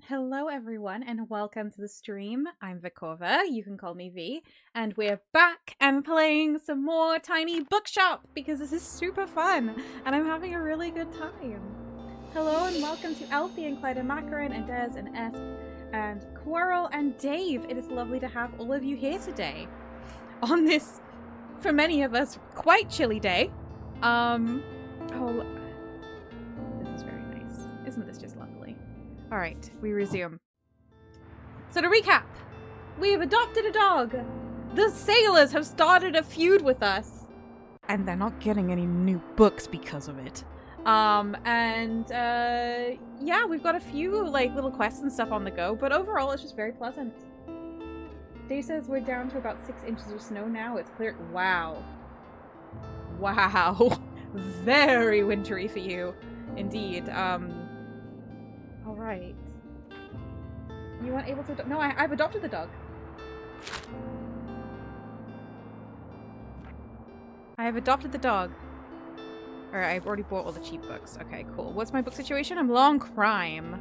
Hello everyone and welcome to the stream. I'm Vikova, you can call me V, and we're back and playing some more Tiny Bookshop because this is super fun and I'm having a really good time. Hello and welcome to Alfie and Clyde and Macaron and Des and Esp and Quarrel and Dave. It is lovely to have all of you here today on this, for many of us, quite chilly day. Oh, this is very nice. Isn't this just lovely? Alright, we resume. So to recap, we have adopted a dog. The sailors have started a feud with us. And they're not getting any new books because of it. Yeah, we've got a few like little quests and stuff on the go, but overall it's just very pleasant. Dave says we're down to about 6 inches of snow now. It's clear. Wow. Wow. Very wintry for you. Indeed. Alright. You weren't able to... No, I've adopted the dog. I have adopted the dog. Alright, I've already bought all the cheap books. Okay, cool. What's my book situation? I'm low on crime.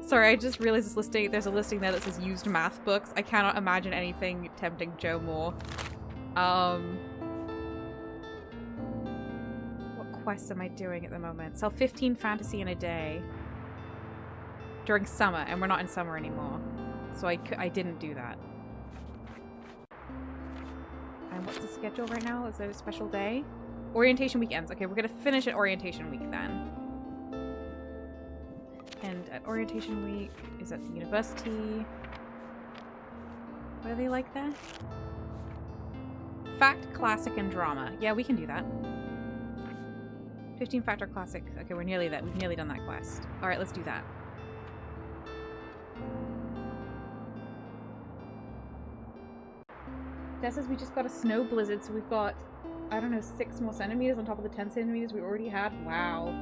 Sorry, I just realized this listing. There's a listing there that says used math books. I cannot imagine anything tempting Joe more. What quests am I doing at the moment? Sell 15 fantasy in a day. During summer, and we're not in summer anymore. So I didn't do that. And what's the schedule right now? Is there a special day? Orientation weekends. Okay, we're gonna finish at orientation week then. And at orientation week is at the university. What are they like there? Fact, classic, and drama. Yeah, we can do that. 15 fact or classic. Okay, we're nearly there. We've nearly done that quest. Alright, let's do that. That says we just got a snow blizzard, so we've got, I don't know, 6 more centimeters on top of the 10 centimeters we already had. Wow.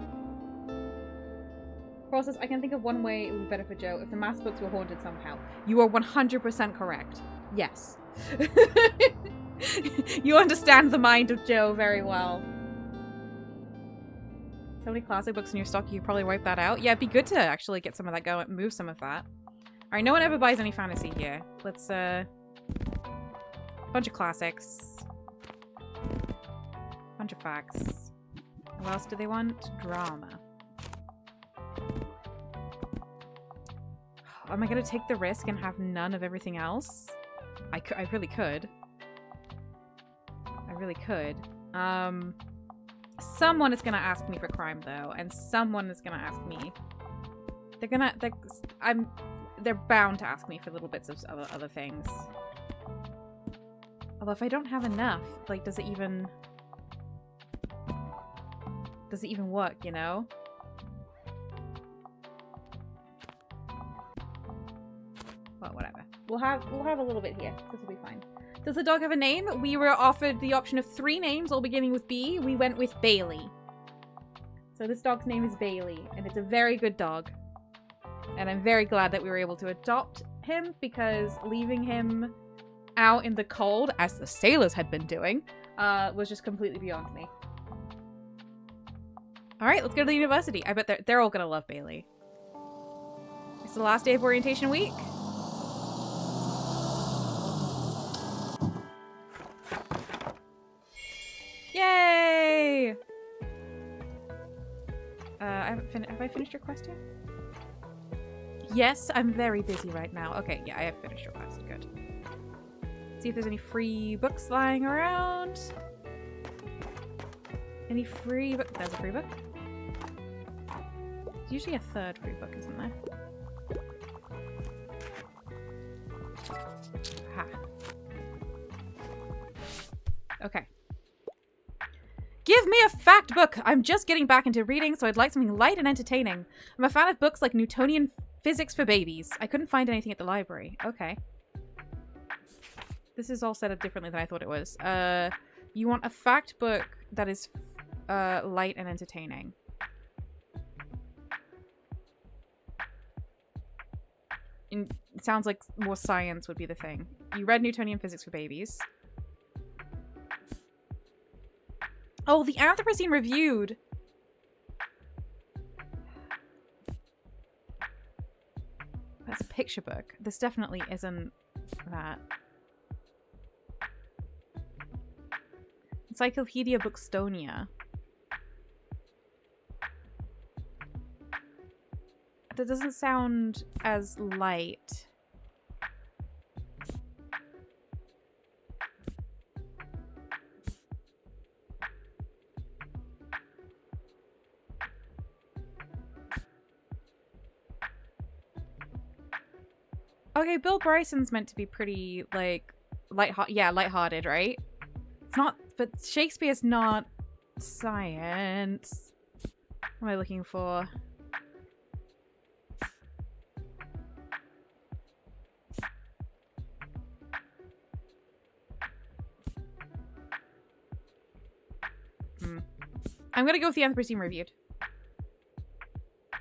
Process, I can think of one way it would be better for Joe if the math books were haunted somehow. You are 100% correct. Yes. You understand the mind of Joe very well. So many classic books in your stock, you could probably wipe that out. Yeah, it'd be good to actually get some of that going, move some of that. Alright, no one ever buys any fantasy here. Let's, bunch of classics. Bunch of facts. What else do they want? Drama. Am I gonna take the risk and have none of everything else? I really could. I really could. Someone is gonna ask me for crime though, and someone is gonna ask me. They're bound to ask me for little bits of other things. Although if I don't have enough, like, does it even work, you know? Well, whatever. We'll have a little bit here. This will be fine. Does the dog have a name? We were offered the option of 3 names, all beginning with B. We went with Bailey. So this dog's name is Bailey, and it's a very good dog. And I'm very glad that we were able to adopt him, because leaving him out in the cold, as the sailors had been doing, was just completely beyond me. Alright, let's go to the university. I bet they're all gonna love Bailey. It's the last day of orientation week. Yay! Have I finished your quest yet? Yes, I'm very busy right now. Okay, yeah, I have finished your quest. Good. See if there's any free books lying around. Any free book? There's a free book. There's usually a 3rd free book, isn't there? Ha. Okay. Give me a fact book! I'm just getting back into reading, so I'd like something light and entertaining. I'm a fan of books like Newtonian Physics for Babies. I couldn't find anything at the library. Okay. This is all set up differently than I thought it was. You want a fact book that is light and entertaining. It sounds like more science would be the thing. You read Newtonian Physics for Babies. Oh, the Anthropocene Reviewed! That's a picture book. This definitely isn't that. Encyclopedia Bookstonia. That doesn't sound as light. Okay, Bill Bryson's meant to be pretty, like, lighthearted, right? It's not, but Shakespeare's not science. What am I looking for? I'm gonna go with the Anthropocene Reviewed,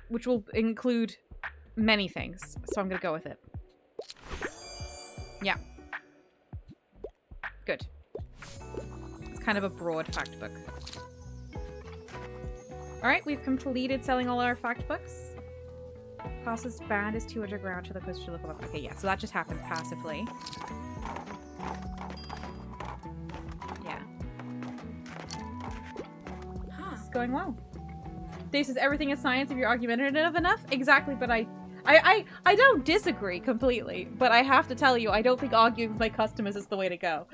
which will include many things, so I'm gonna go with it. Yeah. Good. It's kind of a broad fact book. Alright, we've completed selling all our fact books. Passes band is 200 ground to the coast to look up. Okay, yeah, so that just happened passively. Yeah. This is going well. Dave says everything is science if you're argumentative enough. Exactly, but I don't disagree completely, but I have to tell you, I don't think arguing with my customers is the way to go.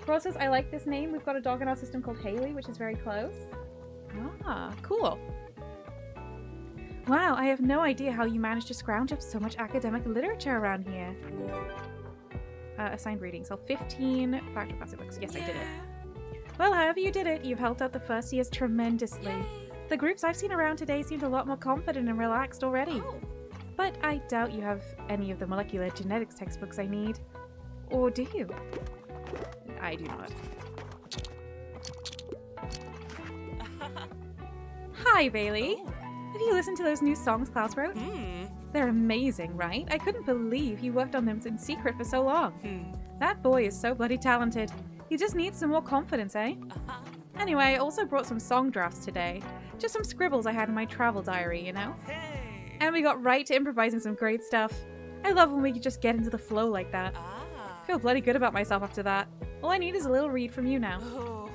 Ross says, I like this name. We've got a dog in our system called Haley, which is very close. Ah, cool. Wow, I have no idea how you managed to scrounge up so much academic literature around here. Assigned readings. So 15 factual classic books. Yes, I did it. Well, however you did it, you've helped out the first years tremendously. Yay. The groups I've seen around today seemed a lot more confident and relaxed already. Oh. But I doubt you have any of the molecular genetics textbooks I need. Or do you? I do not. Hi, Bailey. Oh. Have you listened to those new songs Klaus wrote? They're amazing, right? I couldn't believe he worked on them in secret for so long. That boy is so bloody talented. He just needs some more confidence, eh? Anyway, I also brought some song drafts today. Just some scribbles I had in my travel diary, you know? Hey. And we got right to improvising some great stuff. I love when we can just get into the flow like that. I feel bloody good about myself after that. All I need is a little read from you now.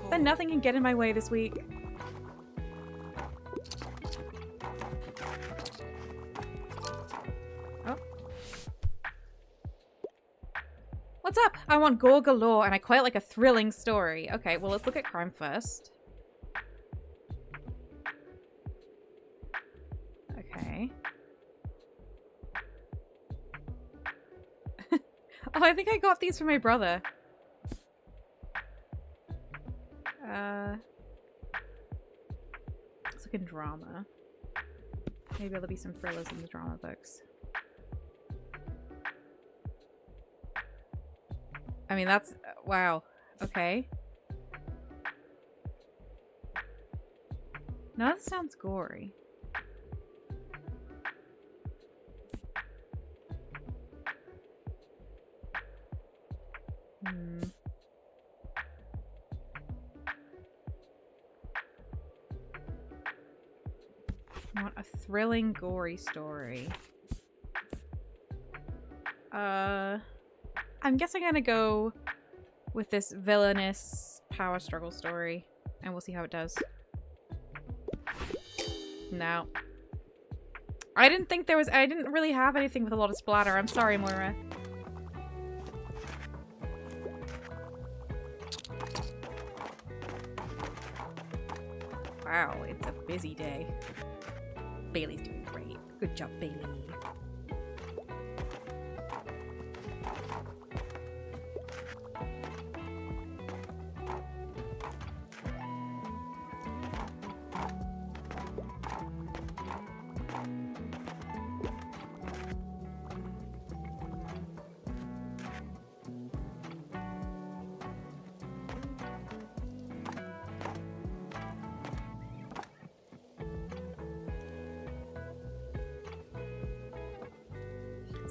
Then nothing can get in my way this week. Oh. What's up? I want gore galore and I quite like a thrilling story. Okay, well let's look at crime first. Okay. Oh, I think I got these from my brother. Let's look in drama. Maybe there'll be some thrillers in the drama books. I mean, that's... wow. Okay. Now that sounds gory. I want a thrilling, gory story. I'm guessing I'm gonna go with this villainous power struggle story, and we'll see how it does. No. I didn't really have anything with a lot of splatter. I'm sorry, Moira. Wow, it's a busy day. Bailey's doing great. Good job, Bailey.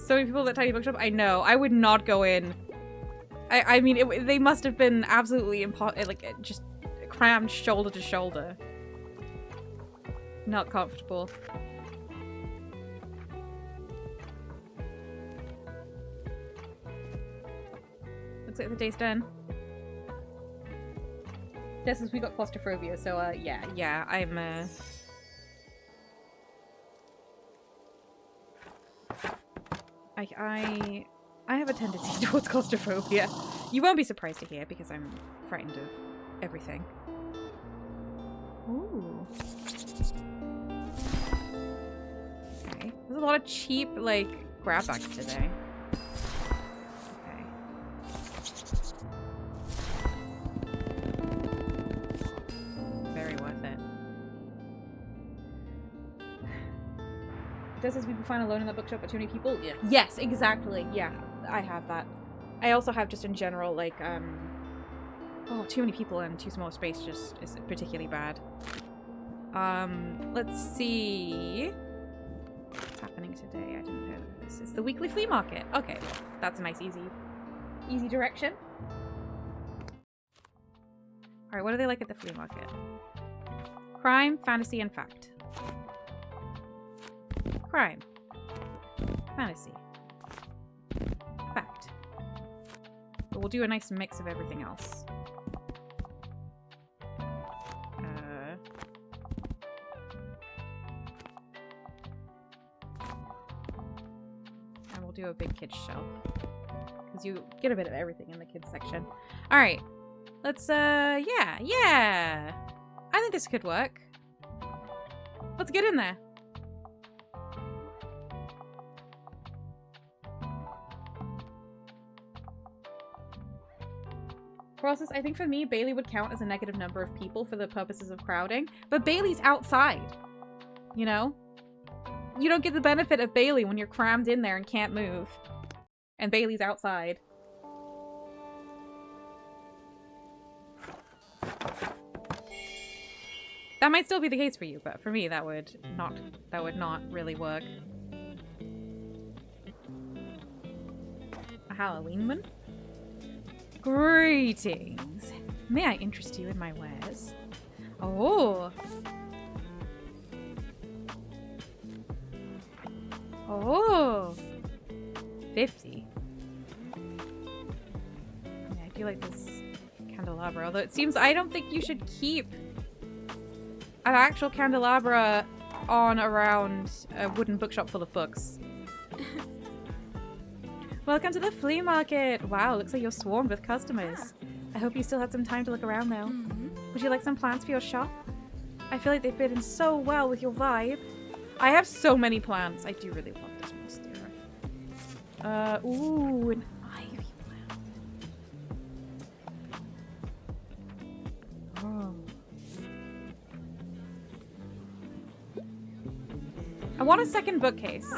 So many people at Tiny Bookshop. I know. I would not go in. I mean, they must have been absolutely just crammed shoulder to shoulder. Not comfortable. Looks like the day's done. This is we got claustrophobia, so yeah, I'm I have a tendency towards claustrophobia. You won't be surprised to hear because I'm frightened of everything. Ooh. Okay. There's a lot of cheap, like, grab bags today. Okay. Very worth it. Does this people find alone in the bookshop with too many people? Yeah. Yes, exactly. Yeah, I have that. I also have just in general, like, oh, too many people in too small space just is particularly bad. Let's see. What's happening today? I didn't know this. It's the weekly flea market. Okay, well, that's a nice, easy direction. Alright, what do they like at the flea market? Crime, fantasy, and fact. Crime. Fantasy. Fact. But we'll do a nice mix of everything else. And we'll do a big kids shelf. Because you get a bit of everything in the kids section. Alright. Let's, yeah. I think this could work. Let's get in there. Process, I think for me, Bailey would count as a negative number of people for the purposes of crowding. But Bailey's outside. You know? You don't get the benefit of Bailey when you're crammed in there and can't move. And Bailey's outside. That might still be the case for you, but for me that would not really work. A Halloween one? Greetings. May I interest you in my wares? Oh. Oh. 50. Yeah, I do like this candelabra, although it seems I don't think you should keep an actual candelabra on around a wooden bookshop full of books. Welcome to the flea market! Wow, looks like you're swarmed with customers. I hope you still had some time to look around though. Would you like some plants for your shop? I feel like they fit in so well with your vibe. I have so many plants. I do really love this monster. Ooh, an ivy plant. Oh. I want a second bookcase.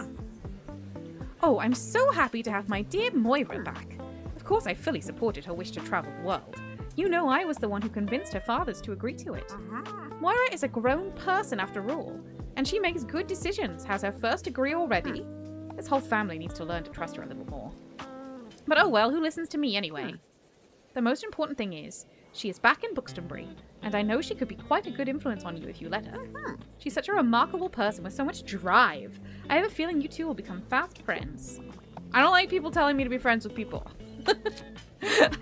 Oh, I'm so happy to have my dear Moira back. Of course I fully supported her wish to travel the world. You know I was the one who convinced her fathers to agree to it. Moira is a grown person after all, and she makes good decisions, has her first degree already. This whole family needs to learn to trust her a little more. But oh well, who listens to me anyway? The most important thing is, she is back in Buxtonbury, and I know she could be quite a good influence on you if you let her. She's such a remarkable person with so much drive. I have a feeling you two will become fast friends. I don't like people telling me to be friends with people.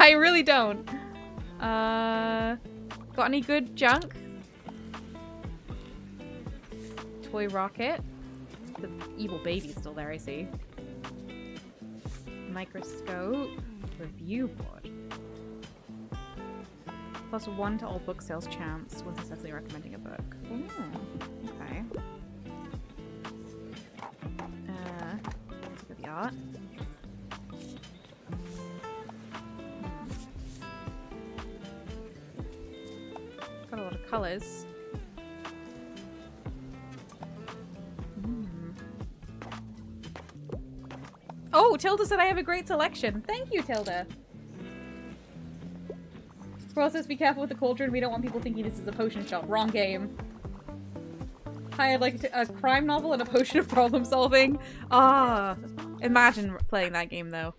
I really don't. Got any good junk? Toy rocket. The evil baby's still there, I see. Microscope. Review board. +1 to all book sales chance when successfully recommending a book. Ooh, okay. Let's look at the art. Got a lot of colors. Oh, Tilda said I have a great selection. Thank you, Tilda. Process, be careful with the cauldron. We don't want people thinking this is a potion shop. Wrong game. I had like a crime novel and a potion of problem solving. Ah, imagine playing that game though.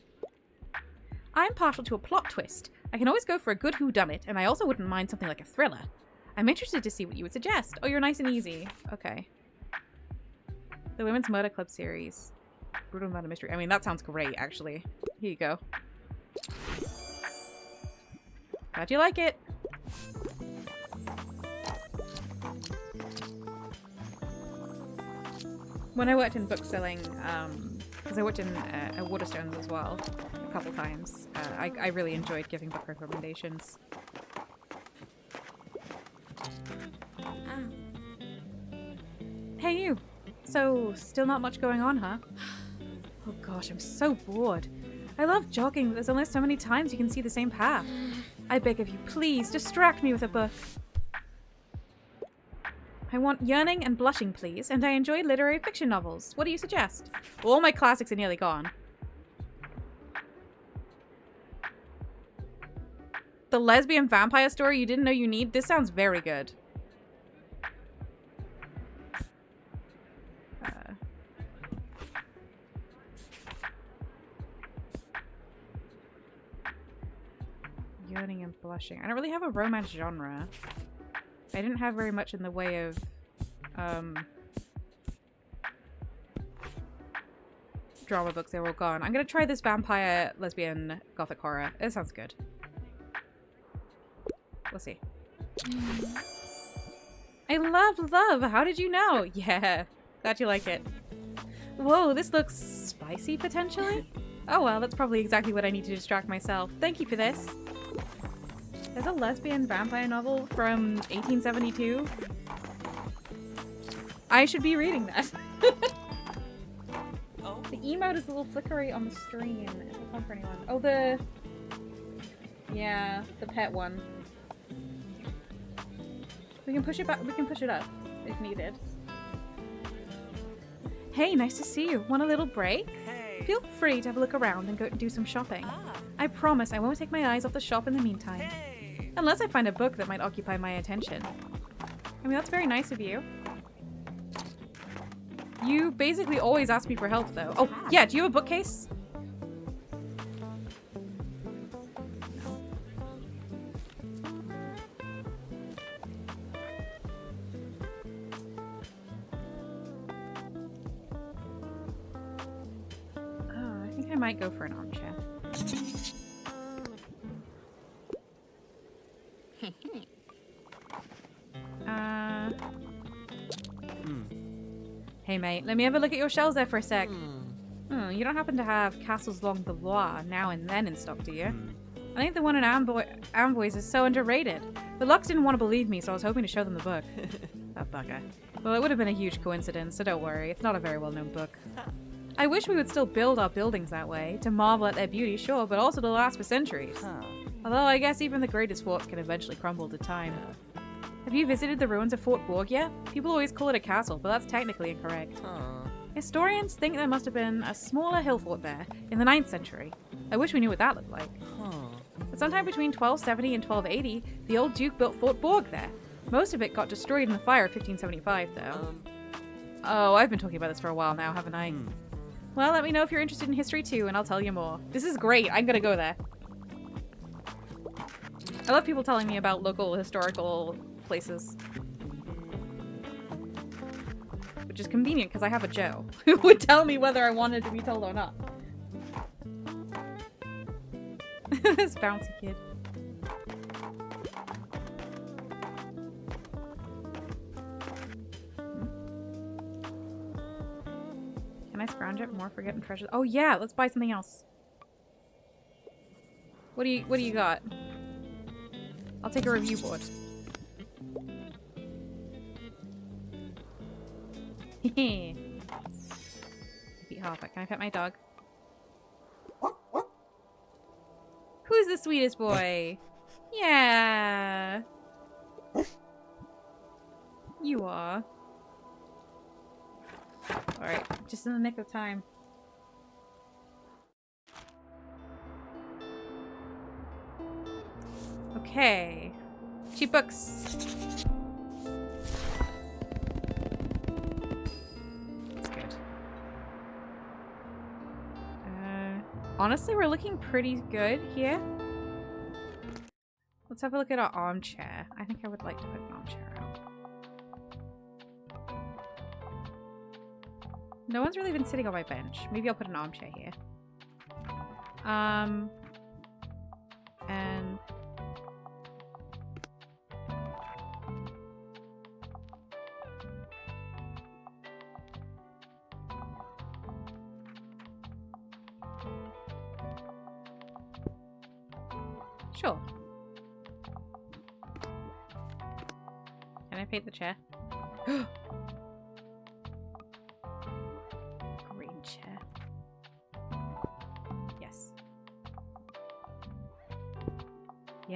I'm partial to a plot twist. I can always go for a good whodunit, and I also wouldn't mind something like a thriller. I'm interested to see what you would suggest. Oh, you're nice and easy. Okay. The Women's Murder Club series. Brutal Murder Mystery. I mean, that sounds great, actually. Here you go. Glad you like it. When I worked in bookselling, because I worked in Waterstones as well a couple times, I really enjoyed giving book recommendations. Hey you! So, still not much going on, huh? Oh gosh, I'm so bored. I love jogging, but there's only so many times you can see the same path. I beg of you, please, distract me with a book. I want Yearning and Blushing, please, and I enjoy literary fiction novels. What do you suggest? All my classics are nearly gone. The lesbian vampire story you didn't know you need? This sounds very good. Yearning and Blushing. I don't really have a romance genre. I didn't have very much in the way of drama books, they were all gone. I'm gonna try this vampire, lesbian, gothic horror. It sounds good. We'll see. I love. How did you know? Yeah, glad you like it. Whoa, this looks spicy, potentially? Oh well, that's probably exactly what I need to distract myself. Thank you for this. There's a lesbian vampire novel from 1872. I should be reading that. Oh. The emote is a little flickery on the stream. It's not for anyone. Oh, the... Yeah, the pet one. We can push it back. We can push it up if needed. Hey, nice to see you. Want a little break? Hey. Feel free to have a look around and go do some shopping. I promise I won't take my eyes off the shop in the meantime. Hey. Unless I find a book that might occupy my attention. I mean, that's very nice of you. You basically always ask me for help, though. Oh, yeah, do you have a bookcase? Oh, I think I might go for an armchair. Hey mate, let me have a look at your shelves there for a sec. You don't happen to have Castles Along the Loire now and then in stock, do you? I think the one in Amboise is so underrated. But Lux didn't want to believe me, so I was hoping to show them the book. That bugger. Well, it would have been a huge coincidence, so don't worry. It's not a very well-known book. I wish we would still build our buildings that way, to marvel at their beauty, sure, but also to last for centuries. Although I guess even the greatest forts can eventually crumble to time. Have you visited the ruins of Fort Bourg yet? People always call it a castle, but that's technically incorrect. Historians think there must have been a smaller hill fort there in the 9th century. I wish we knew what that looked like. But sometime between 1270 and 1280, the old Duke built Fort Bourg there. Most of it got destroyed in the fire of 1575, though. Oh, I've been talking about this for a while now, haven't I? Well, let me know if you're interested in history too, and I'll tell you more. This is great. I'm gonna go there. I love people telling me about local historical places. Which is convenient because I have a Joe who would tell me whether I wanted to be told or not. This bouncy kid. Can I scrounge up more forgotten treasures? Oh yeah, let's buy something else. What do you got? I'll take a review board. Hehe. Beat Harper. Can I pet my dog? Who's the sweetest boy? Yeah. You are. Alright, just in the nick of time. Okay. Cheap books. That's good. Honestly, we're looking pretty good here. Let's have a look at our armchair. I think I would like to put an armchair out. No one's really been sitting on my bench. Maybe I'll put an armchair here. And sure. Can I paint the chair? Green chair. Yes.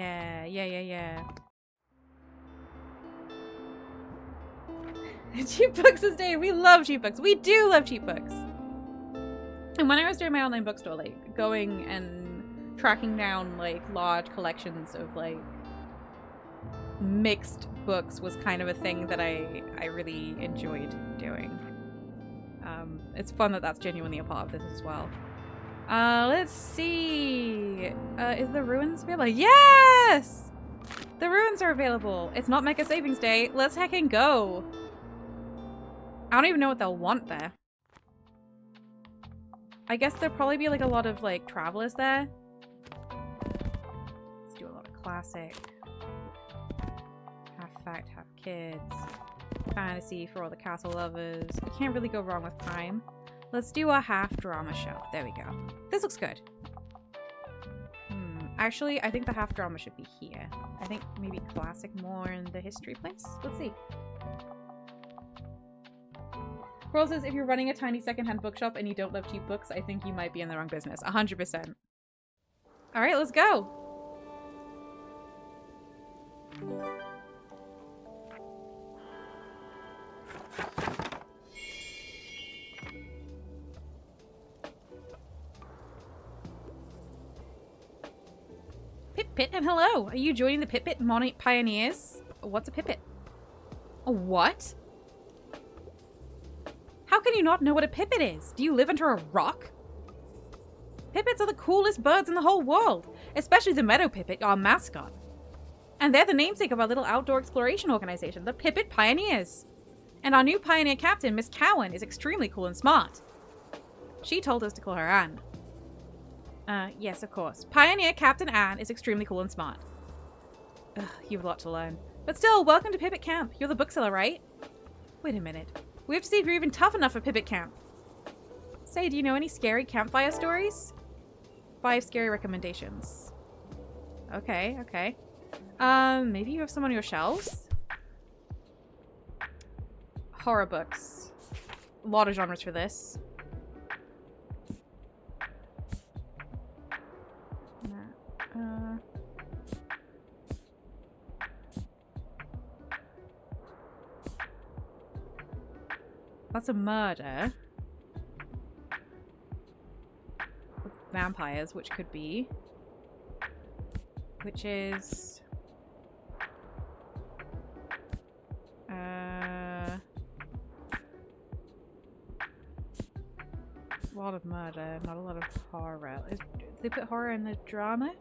Yeah. Cheap books this day. We love cheap books. We do love cheap books. And when I was doing my online bookstore, like, going and tracking down, like, large collections of, like, mixed books was kind of a thing that I really enjoyed doing. It's fun that that's genuinely a part of this as well. Let's see. Is the ruins available? Yes! The ruins are available. It's not Mecha Savings Day. Let's heckin' go. I don't even know what they'll want there. I guess there'll probably be like a lot of like travelers there. Let's do a lot of classic. Half fact, half kids. Fantasy for all the castle lovers. You can't really go wrong with crime. Let's do a half drama show. There we go. This looks good. Actually, I think the half drama should be here. I think maybe classic more in the history place. Let's see. Pearl says, if you're running a tiny secondhand bookshop and you don't love cheap books, I think you might be in the wrong business. 100%. All right, let's go. Pit and hello. Are you joining the Pit Pioneers? What's a Pipit? A what? How can you not know what a Pipit is? Do you live under a rock? Pipits are the coolest birds in the whole world, especially the meadow pipit, our mascot. And they're the namesake of our little outdoor exploration organization, the Pipit Pioneers. And our new pioneer captain, Miss Cowan, is extremely cool and smart. She told us to call her Anne. Yes, of course. Pioneer Captain Anne is extremely cool and smart. Ugh, you have a lot to learn. But still, welcome to Pipit Camp. You're the bookseller, right? Wait a minute. We have to see if you're even tough enough for Pipit Camp. Say, do you know any scary campfire stories? 5 scary recommendations. Okay, okay. Maybe you have some on your shelves? Horror books. A lot of genres for this. That's a murder. With vampires, which could be. Which is... a lot of murder, not a lot of horror. Did they put horror in the drama?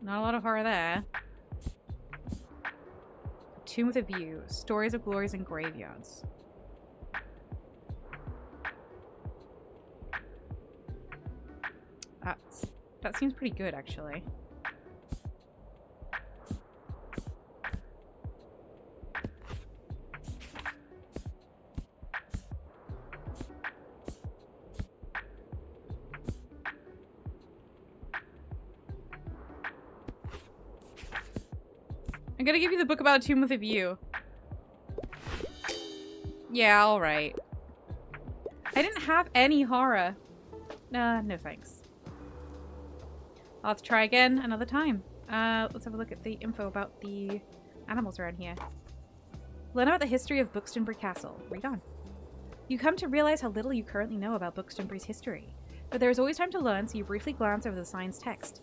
Not a lot of horror there. Tomb with a View. Stories of Glories and Graveyards. That seems pretty good, actually. I'm gonna give you the book about a tomb with a view. Yeah, alright. I didn't have any horror. No thanks. I'll have to try again another time. Let's have a look at the info about the animals around here. Learn about the history of Buxtonbury Castle. Read on. You come to realize how little you currently know about Buxtonbury's history, but there is always time to learn, so you briefly glance over the sign's text.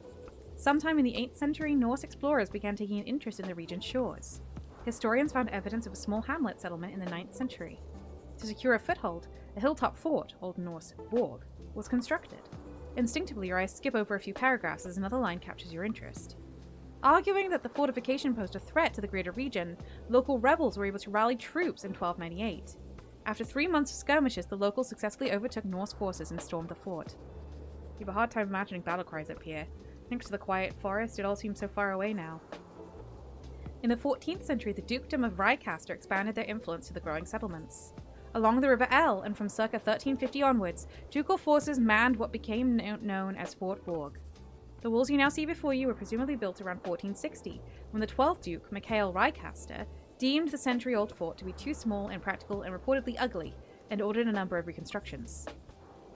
Sometime in the 8th century, Norse explorers began taking an interest in the region's shores. Historians found evidence of a small hamlet settlement in the 9th century. To secure a foothold, a hilltop fort, Old Norse borg, was constructed. Instinctively, your eyes skip over a few paragraphs as another line captures your interest. Arguing that the fortification posed a threat to the greater region, local rebels were able to rally troops in 1298. After 3 months of skirmishes, the locals successfully overtook Norse forces and stormed the fort. You have a hard time imagining battle cries up here. Thanks to the quiet forest, it all seems so far away now. In the 14th century, the Dukedom of Wrycaster expanded their influence to the growing settlements. Along the River Elle, and from circa 1350 onwards, ducal forces manned what became known as Fort Borg. The walls you now see before you were presumably built around 1460, when the 12th Duke, Mikhail Wrycaster, deemed the century-old fort to be too small, impractical, and reportedly ugly, and ordered a number of reconstructions.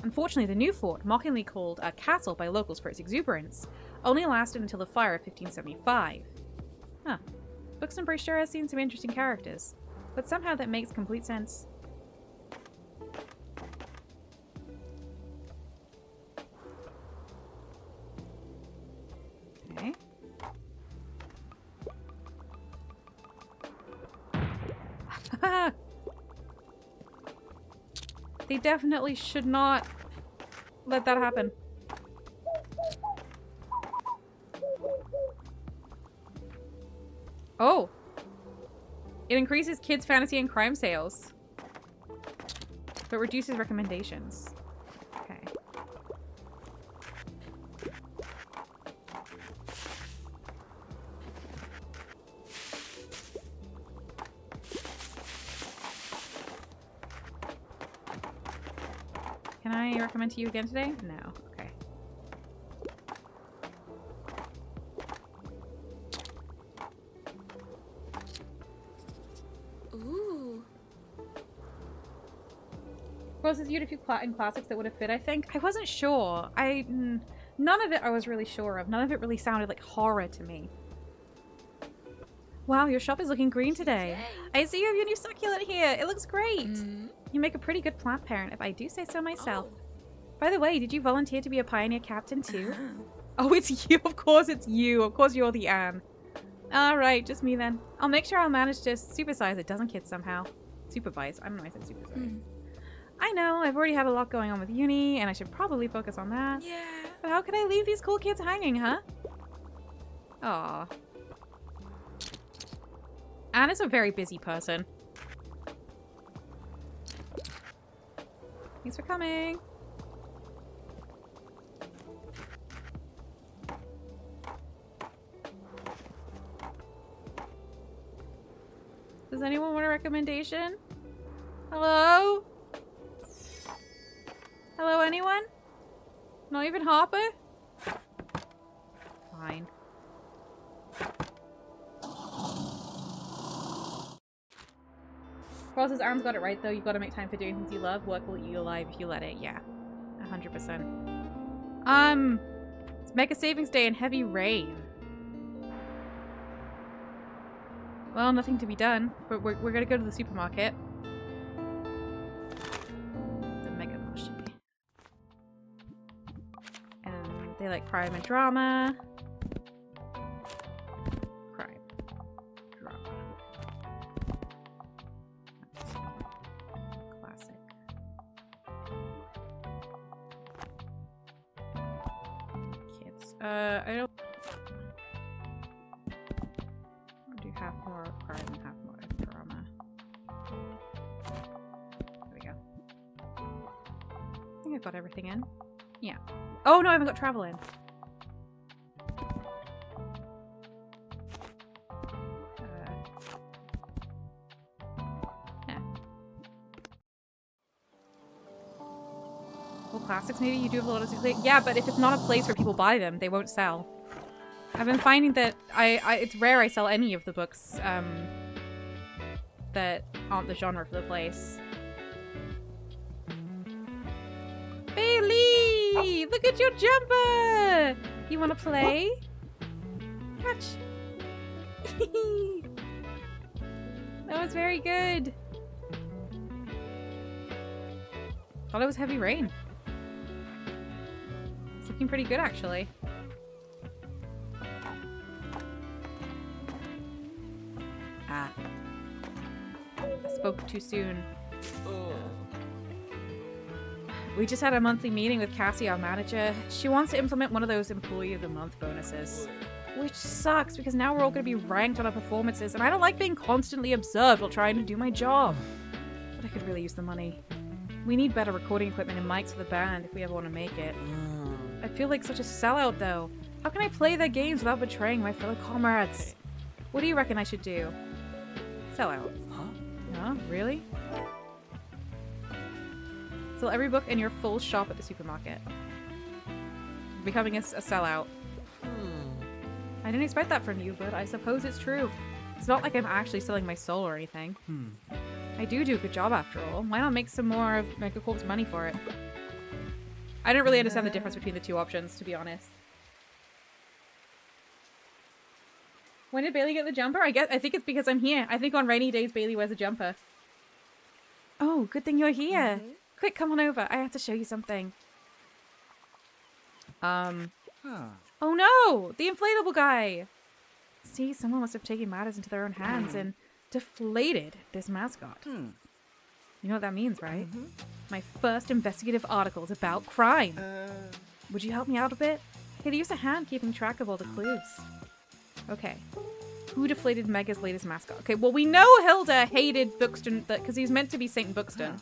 Unfortunately, the new fort, mockingly called a castle by locals for its exuberance, only lasted until the fire of 1575. Huh. Buxtonbury sure has seen some interesting characters, but somehow that makes complete sense. Okay. They definitely should not let that happen. Oh! It increases kids' fantasy and crime sales. But reduces recommendations. Okay. Can I recommend to you again today? No. Okay. Ooh. Well, there's a few in classics that would have fit, I think. I wasn't sure. None of it I was really sure of. None of it really sounded like horror to me. Wow, your shop is looking green today. I see you have your new succulent here. It looks great. You make a pretty good plant parent, if I do say so myself. Oh. By the way, did you volunteer to be a pioneer captain too? Oh, it's you. Of course it's you. Of course you're the Anne. Alright, just me then. I'll make sure I'll manage to supersize a dozen kids somehow. Supervise. I don't know why I said supersize. I know, I've already had a lot going on with uni, and I should probably focus on that. Yeah. But how could I leave these cool kids hanging, huh? Aw. Anne is a very busy person. Thanks for coming. Does anyone want a recommendation? Hello? Hello, anyone? Not even Harper? Fine. Cross's arms got it right though. You gotta make time for doing things you love. Work will eat you alive if you let it. Yeah. 100%. It's Mega Savings Day and heavy rain. Well, nothing to be done, but we're gonna go to the supermarket. The Mega Moshi. And they like crime and drama. Crime. Drama. Classic. Kids. I don't do half more crime and half more drama. There we go. I think I've got everything in. Yeah. Oh no, I haven't got travel in. Yeah. Well, classics maybe you do have a lot of success. Yeah, but if it's not a place where people buy them, they won't sell. I've been finding that it's rare I sell any of the books that aren't the genre for the place. Bailey! Look at your jumper! You want to play? Catch! That was very good. Thought it was heavy rain. It's looking pretty good, actually. Ah. I spoke too soon. We just had a monthly meeting with Cassie, our manager. She wants to implement one of those Employee of the Month bonuses. Which sucks, because now we're all going to be ranked on our performances, and I don't like being constantly observed while trying to do my job. But I could really use the money. We need better recording equipment and mics for the band if we ever want to make it. I feel like such a sellout, though. How can I play their games without betraying my fellow comrades? What do you reckon I should do? Sellout. Huh? No? Really? Sell every book in your full shop at the supermarket. Becoming a sellout. I didn't expect that from you, but I suppose it's true. It's not like I'm actually selling my soul or anything. I do a good job after all. Why not make some more of Megacorp's money for it? I don't really understand the difference between the two options, to be honest. When did Bailey get the jumper? I think it's because I'm here. I think on rainy days Bailey wears a jumper. Oh, good thing you're here. Quick, come on over. I have to show you something. Oh no! The inflatable guy! See, someone must have taken matters into their own hands and deflated this mascot. You know what that means, right? My first investigative article is about crime. Would you help me out a bit? Could use a hand keeping track of all the clues. Okay. Who deflated Mega's latest mascot? Okay, well, we know Hilda hated Buxton because he's meant to be Saint Buxton.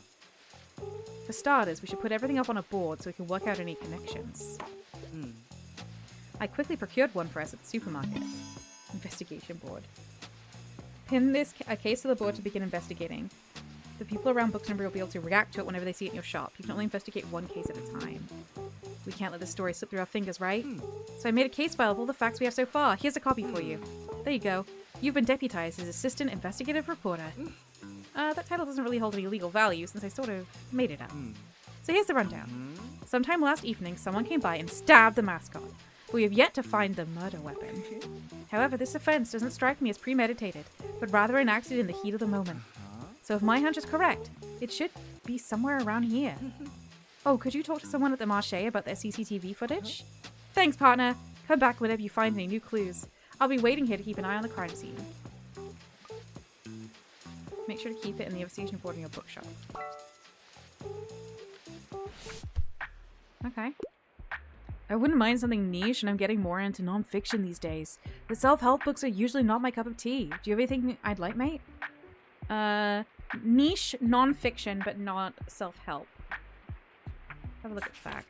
For starters, we should put everything up on a board so we can work out any connections. I quickly procured one for us at the supermarket. Investigation board. Pin a case to the board to begin investigating. The people around Buxton will be able to react to it whenever they see it in your shop. You can only investigate one case at a time. We can't let this story slip through our fingers, right? So I made a case file of all the facts we have so far. Here's a copy for you. There you go. You've been deputized as Assistant Investigative Reporter. That title doesn't really hold any legal value since I sort of made it up. So here's the rundown. Sometime last evening, someone came by and stabbed the mascot. But we have yet to find the murder weapon. However, this offense doesn't strike me as premeditated, but rather enacted in the heat of the moment. So if my hunch is correct, it should be somewhere around here. Oh, could you talk to someone at the marché about their CCTV footage? Thanks, partner. Come back whenever you find any new clues. I'll be waiting here to keep an eye on the crime scene. Make sure to keep it in the investigation board in your bookshop. Okay. I wouldn't mind something niche, and I'm getting more into non-fiction these days. The self-help books are usually not my cup of tea. Do you have anything I'd like, mate? Niche non-fiction, but not self-help. Have a look at fact.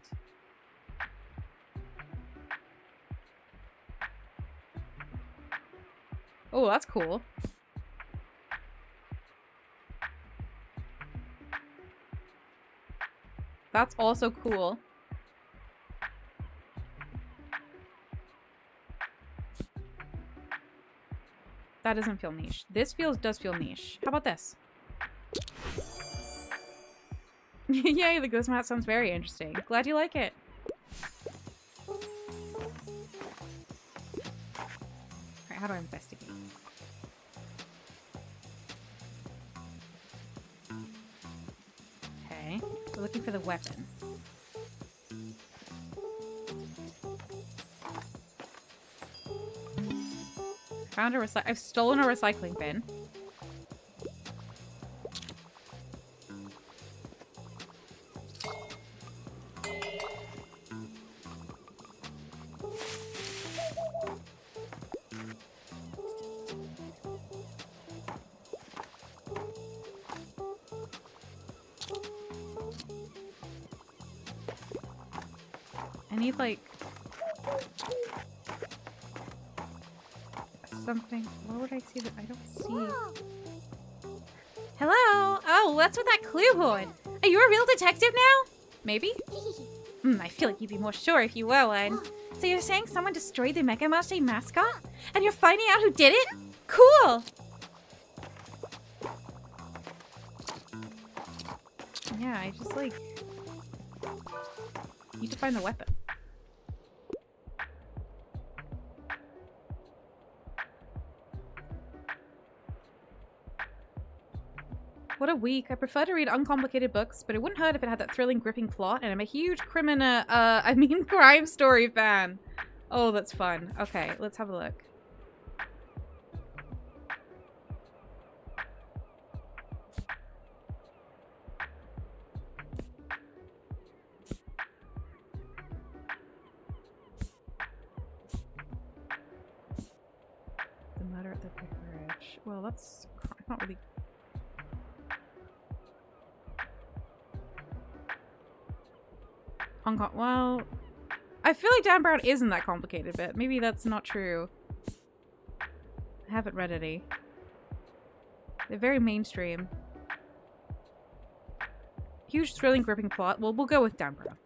Oh, that's cool. That's also cool. That doesn't feel niche. This does feel niche. How about this? Yay, the ghost map sounds very interesting. Glad you like it. Alright, how do I investigate? Okay, we're looking for the weapon. Found a I've stolen a recycling bin. I need like something. Where would I see that? I don't see. Hello? Oh, what's with that clue board? Are you a real detective now? Maybe? I feel like you'd be more sure if you were one. So you're saying someone destroyed the Mega Marché mascot? And you're finding out who did it? Cool! Yeah, I just like need to find the weapon. What a week. I prefer to read uncomplicated books, but it wouldn't hurt if it had that thrilling, gripping plot, and I'm a huge crime story fan. Oh, that's fun. Okay, let's have a look. The murder at the vicarage. Well, that's not really... Hong Kong. Well, I feel like Dan Brown isn't that complicated, but maybe that's not true. I haven't read any. They're very mainstream. Huge, thrilling, gripping plot. Well, we'll go with Dan Brown.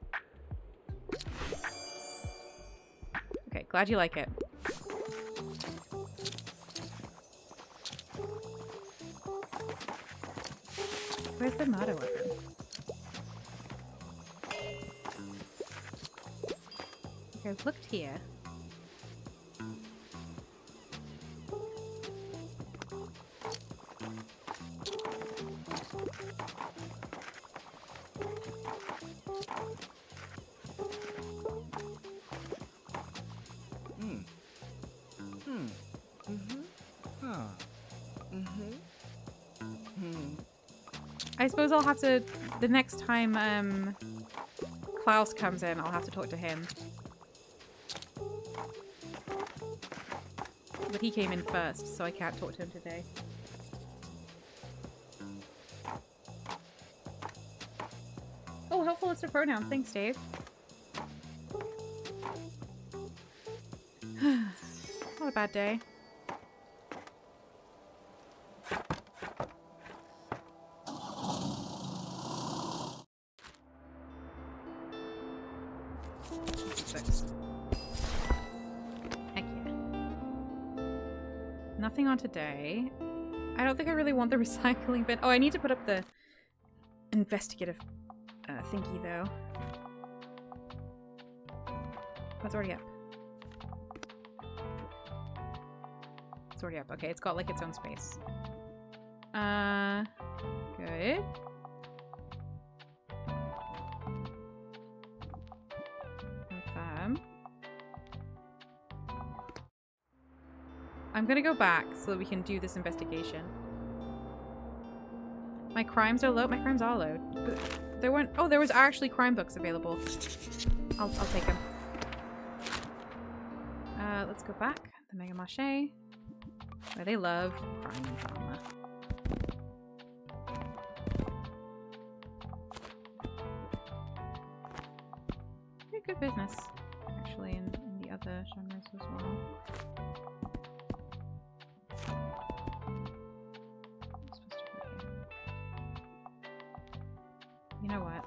Okay, glad you like it. Where's the murder weapon? Okay, I've looked here. I suppose I'll have to, the next time Klaus comes in, I'll have to talk to him. But he came in first, so I can't talk to him today. Oh, helpful list of pronouns. Thanks, Dave. Not a bad day. Heck yeah. Nothing on today. I don't think I really want the recycling bit. Oh, I need to put up the investigative thingy, though. Oh, it's already up. It's already up. Okay, it's got, like, its own space. Good. Confirm. I'm gonna go back so that we can do this investigation. My crimes are low. My crimes are low. But there weren't. Oh, there was actually crime books available. I'll take them. Let's go back. The Mega Mache, where they love crime and drama. Pretty good business, actually, in the other genres as well. You know what?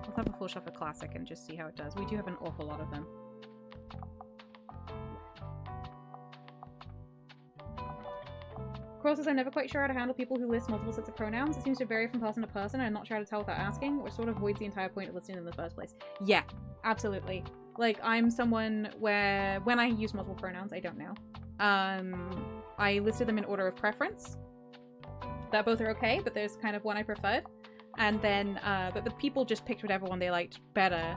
Let's have a full shop of classic and just see how it does. We do have an awful lot of them. Cross says, I'm never quite sure how to handle people who list multiple sets of pronouns. It seems to vary from person to person, and I'm not sure how to tell without asking, which sort of voids the entire point of listing them in the first place. Yeah, absolutely. Like, I'm someone where, when I use multiple pronouns, I don't know. I listed them in order of preference. That both are okay, but there's kind of one I preferred. And then, but the people just picked whatever one they liked better,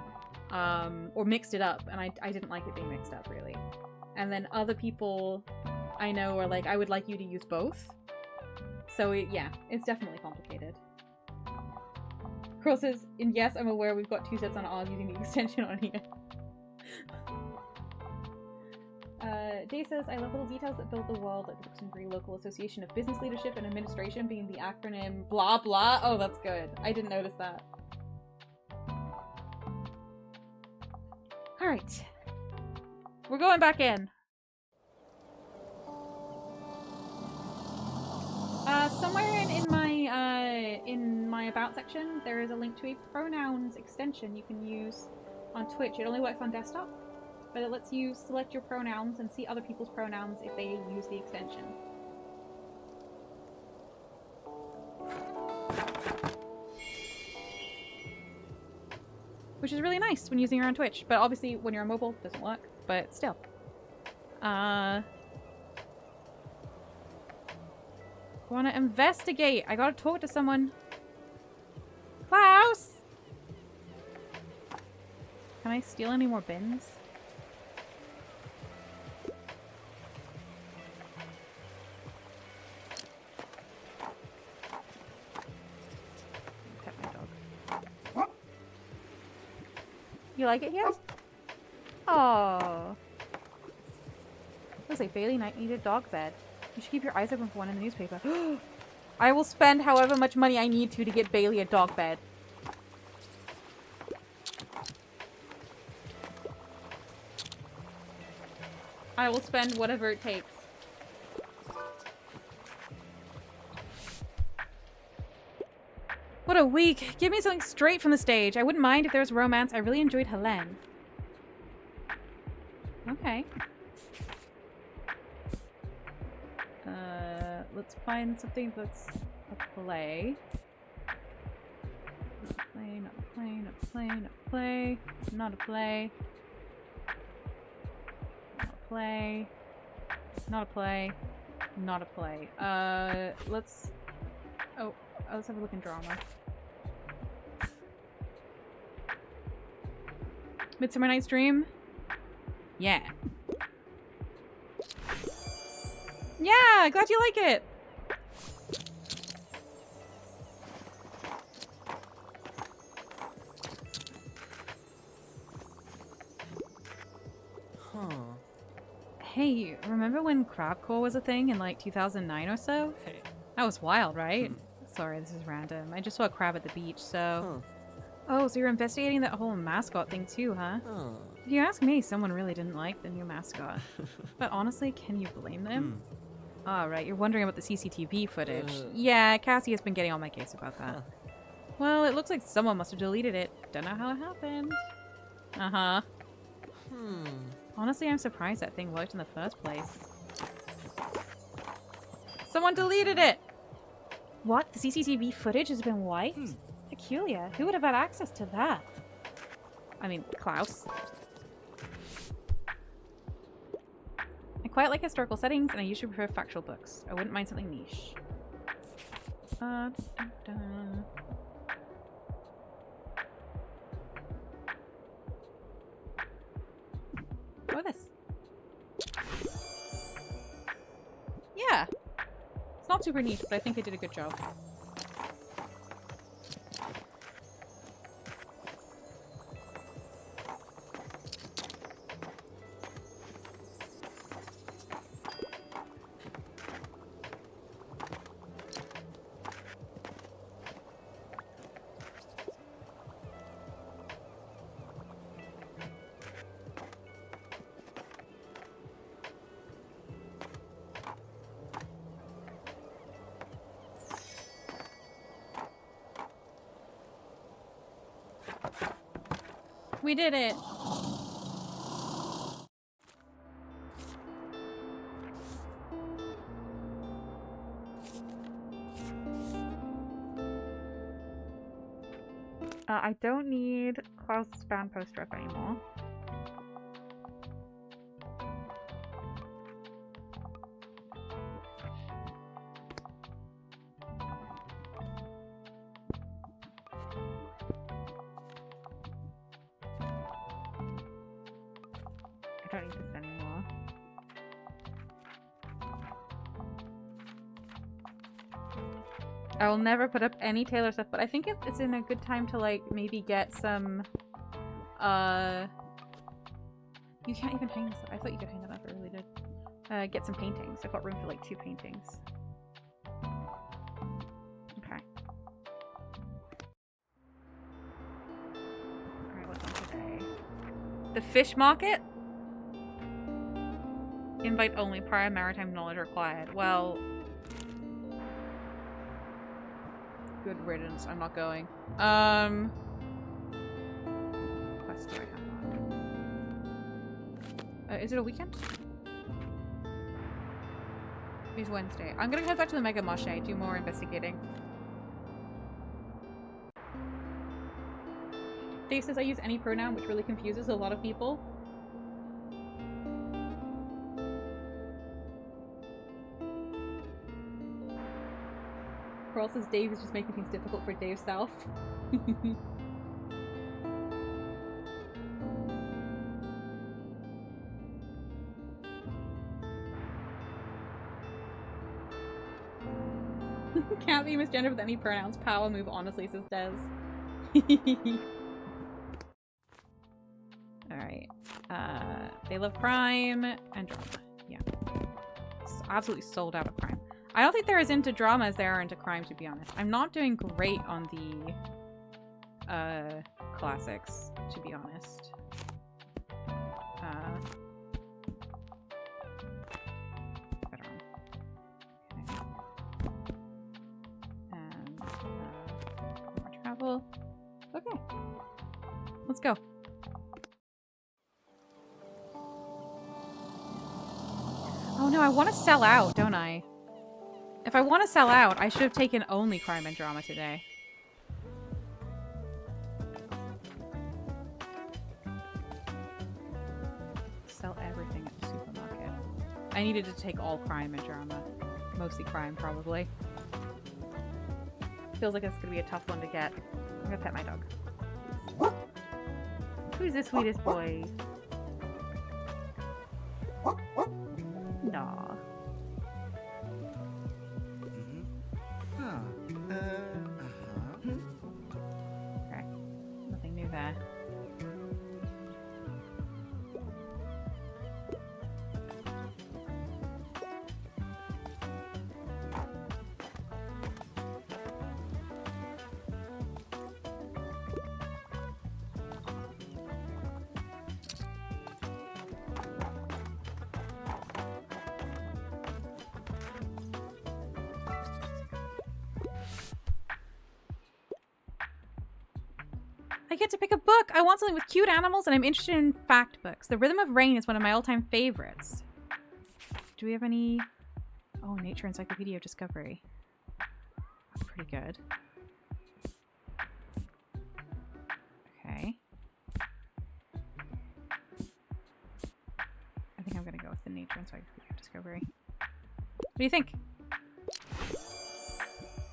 or mixed it up, and I didn't like it being mixed up, really. And then other people I know are like, I would like you to use both. So yeah, it's definitely complicated. Cross says, and yes, I'm aware we've got 2 sets on ours using the extension on here. Day says, I love little details that build the world, like the Books & Local Association of Business Leadership and Administration being the acronym blah blah. Oh, that's good. I didn't notice that. Alright. We're going back in. Somewhere in my about section, there is a link to a pronouns extension you can use on Twitch. It only works on desktop, but it lets you select your pronouns and see other people's pronouns if they use the extension. Which is really nice when using it on Twitch, but obviously when you're on mobile, it doesn't work, but still. I want to investigate. I gotta talk to someone. Klaus! Can I steal any more bins? Pet my dog. You like it here? Oh. Looks like Bailey Knight needed a dog bed. You should keep your eyes open for one in the newspaper. I will spend however much money I need to get Bailey a dog bed. I will spend whatever it takes. What a week. Give me something straight from the stage. I wouldn't mind if there was romance. I really enjoyed Helene. Okay. Let's find something that's a play. Not a play, not a play, not a play, not a play, not a play. Not a play. Not a play. Not a play. Let's... Oh, let's have a look in drama. Midsummer Night's Dream? Yeah. Yeah, glad you like it. Hey, remember when crabcore was a thing in like 2009 or so? Hey. That was wild, right? Sorry, this is random. I just saw a crab at the beach, so... Huh. Oh, so you're investigating that whole mascot thing too, huh? Oh. If you ask me, someone really didn't like the new mascot. But honestly, can you blame them? Ah, right, you're wondering about the CCTV footage. Yeah, Cassie has been getting on my case about that. Huh. Well, it looks like someone must have deleted it. Don't know how it happened. Uh-huh. Honestly, I'm surprised that thing worked in the first place. Someone deleted it! What? The CCTV footage has been wiped? Peculiar. Who would have had access to that? I mean, Klaus. I quite like historical settings, and I usually prefer factual books. I wouldn't mind something niche. Oh, this. Yeah. It's not super niche, but I think I did a good job. We did it! I don't need Klaus's fan poster up anymore. I don't need this anymore. I will never put up any Taylor stuff, but I think it's in a good time to, like, maybe get some, You can't even hang this up. I thought you could hang them up, I really did. Get some paintings. I've got room for, like, 2 paintings. Okay. Alright, what's on today? The fish market? Invite only. Prior maritime knowledge required. Well... Good riddance. I'm not going. Quest do I have on? Is it a weekend? It's Wednesday. I'm gonna head back to the Mega Marché, do more investigating. Dave says I use any pronoun, which really confuses a lot of people. Carl says Dave is just making things difficult for Dave South. Can't be misgendered with any pronouns. Power move, honestly, says Des. Alright. They love crime and drama. Yeah. It's absolutely sold out of crime. I don't think they're as into drama as they are into crime, to be honest. I'm not doing great on the classics, to be honest. More travel. Okay. Let's go. Oh no, I want to sell out, don't I? If I want to sell out, I should have taken only crime and drama today. Sell everything at the supermarket. I needed to take all crime and drama. Mostly crime, probably. Feels like it's gonna be a tough one to get. I'm gonna pet my dog. Who's the sweetest boy? Nah. Okay. Nothing new there. I get to pick a book. I want something with cute animals, and I'm interested in fact books. The Rhythm of Rain is one of my all-time favorites. Do we have any... Oh, Nature Encyclopedia of Discovery. That's pretty good. Okay. I think I'm gonna go with the Nature Encyclopedia of Discovery. What do you think?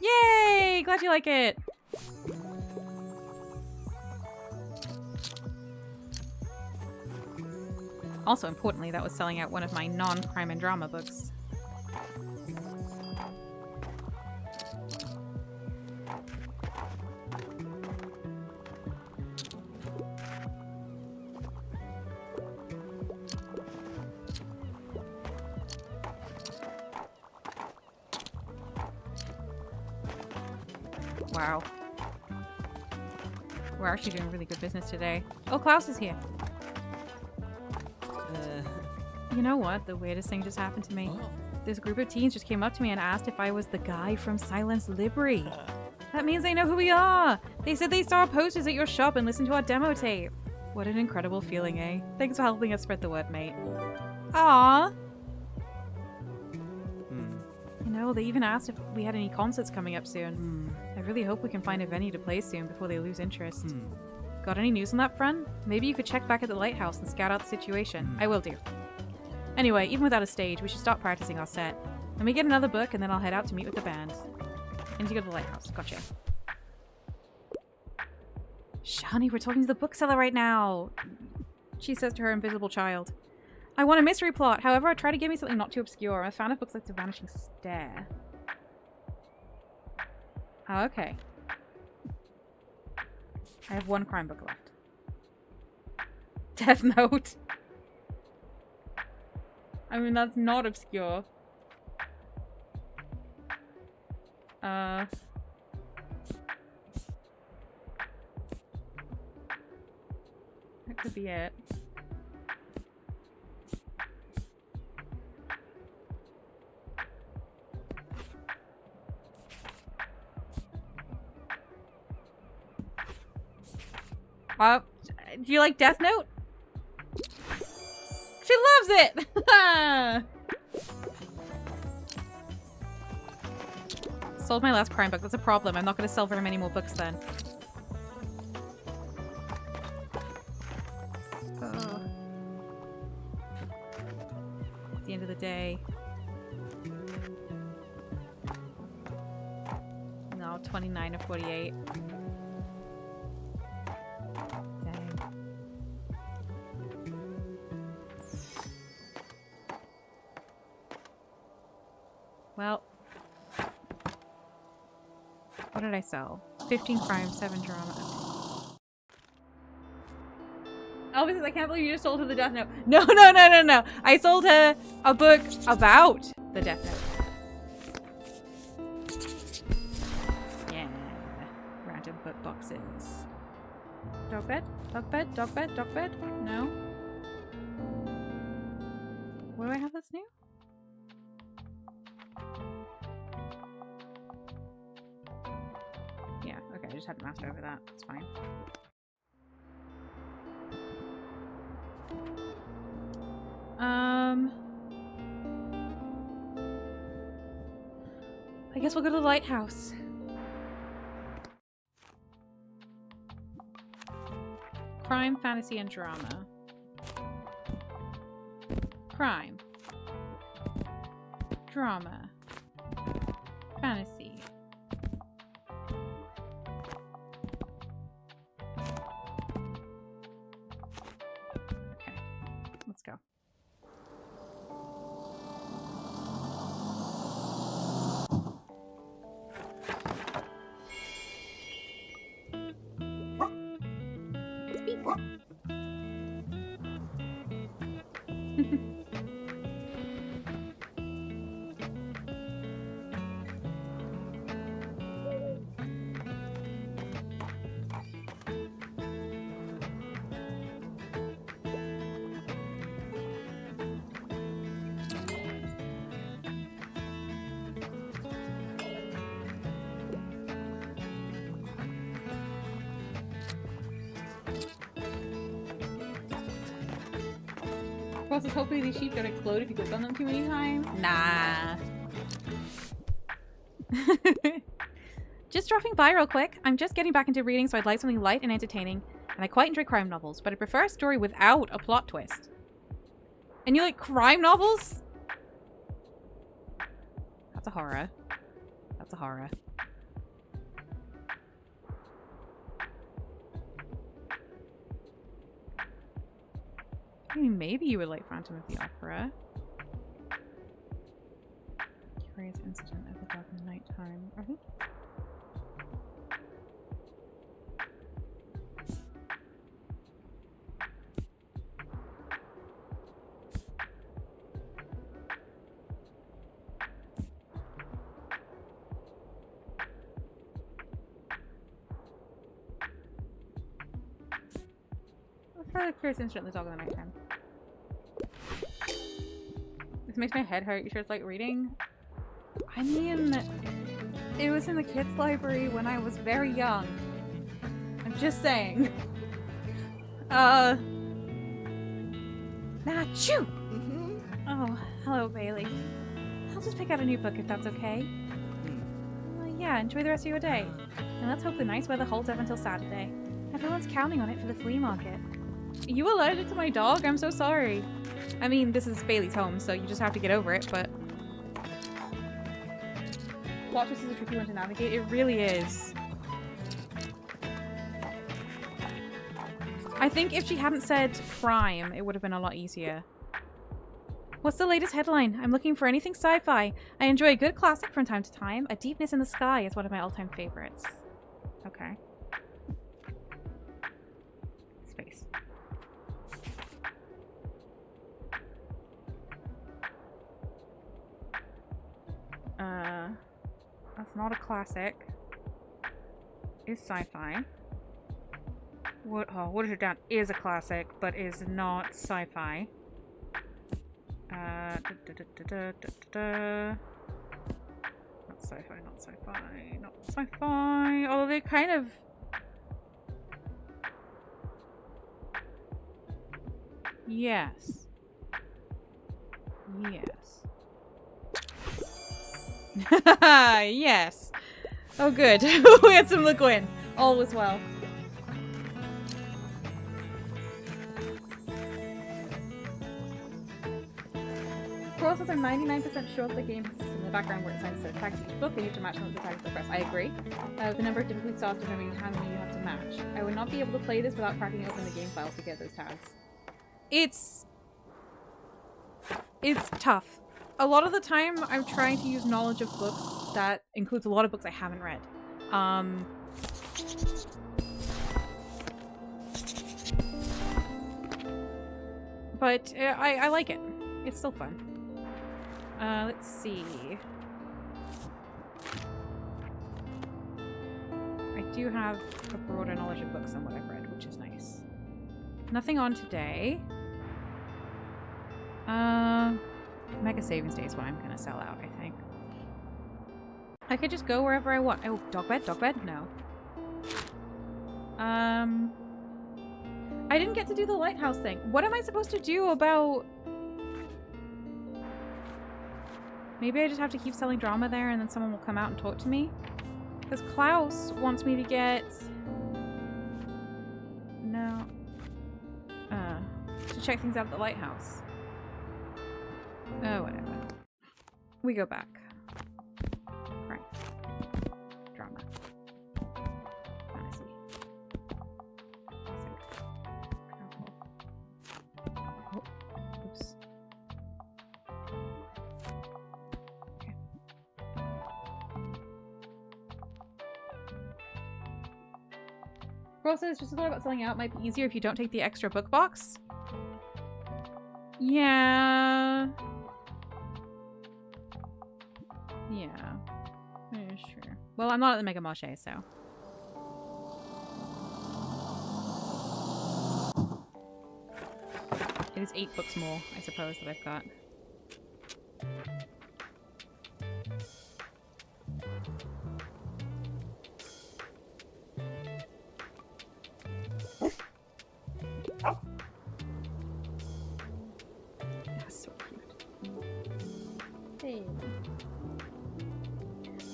Yay! Glad you like it! Also, importantly, that was selling out one of my non-crime and drama books. Wow. We're actually doing really good business today. Oh, Klaus is here. You know what? The weirdest thing just happened to me. Oh. This group of teens just came up to me and asked if I was the guy from Silence Libri. That means they know who we are. They said they saw our posters at your shop and listened to our demo tape. What an incredible feeling, eh? Thanks for helping us spread the word, mate. Aww. You know, they even asked if we had any concerts coming up soon. I really hope we can find a venue to play soon before they lose interest. Got any news on that front? Maybe you could check back at the lighthouse and scout out the situation. I will do. Anyway, even without a stage, we should stop practicing our set. Let me get another book and then I'll head out to meet with the band. I need to go to the lighthouse. Gotcha. Shani, we're talking to the bookseller right now. She says to her invisible child. I want a mystery plot. However, try to give me something not too obscure. I'm a fan of books like The Vanishing Stare. Oh, okay. I have one crime book left. Death Note. I mean, that's not obscure. That could be it. Do you like Death Note? She loves it! Sold my last crime book. That's a problem. I'm not going to sell very many more books then. Oh. It's the end of the day. No, 29 of 48. Well, what did I sell? 15 crime, 7 drama. Elvis says, I can't believe you just sold her the Death Note. No, no, no, no, no. I sold her a book about the Death Note. Yeah. Random book boxes. Dog bed? Dog bed? Dog bed? Dog bed? No. What do I have that's new? Yeah, okay, I just hadn't mapped over that. It's fine. I guess we'll go to the lighthouse. Crime, fantasy, and drama. Crime. Drama. Fantasy. Okay, let's go. Process, hopefully these sheep don't explode if you click on them too many times. Nah. Just dropping by real quick. I'm just getting back into reading, so I'd like something light and entertaining. And I quite enjoy crime novels, but I prefer a story without a plot twist. And you like crime novels? That's a horror. That's a horror. I mean, maybe you would like Phantom of the Opera. Curious incident of the dog in the nighttime. Let's try the curious incident of the dog in the nighttime. This makes my head hurt. You sure it's like reading? I mean, it was in the kids' library when I was very young. I'm just saying. Achoo! Oh, hello, Bailey. I'll just pick out a new book if that's okay. Yeah, enjoy the rest of your day. And let's hope the nice weather holds up until Saturday. Everyone's counting on it for the flea market. You allergic to my dog? I'm so sorry. I mean, this is Bailey's home, so you just have to get over it, but... Plot twist is a tricky one to navigate. It really is. I think if she hadn't said crime, it would have been a lot easier. What's the latest headline? I'm looking for anything sci-fi. I enjoy a good classic from time to time. A Deepness in the Sky is one of my all-time favorites. Okay. Space. That's not a classic. Is sci-fi. What is it down? Is a classic, but is not sci-fi. Not sci-fi, not sci-fi, not sci-fi. Although they kind of... Yes. Yes. Yes. Oh, good. We had some luck win. All was well. Coral says I'm 99% sure that the game has in the background where it signs the tags each book and you have to match them with the tags of the press. I agree. The number typically starts determining how many you have to match. I would not be able to play this without cracking open the game files to get those tags. It's tough. A lot of the time, I'm trying to use knowledge of books that includes a lot of books I haven't read. But I like it. It's still fun. Let's see. I do have a broader knowledge of books than what I've read, which is nice. Nothing on today. Mega Savings Day is what I'm gonna sell out, I think. I could just go wherever I want. Oh, dog bed? Dog bed? No. I didn't get to do the lighthouse thing. What am I supposed to do about... Maybe I just have to keep selling drama there and then someone will come out and talk to me? Because Klaus wants me to get... No. To check things out at the lighthouse. Oh, whatever. We go back. Right. Drama. Fantasy. Oh, oops. Okay. Process just thought about selling out might be easier if you don't take the extra book box. Yeah. Yeah, sure. Well, I'm not at the Mega Marché, so. It is 8 books more, I suppose, that I've got.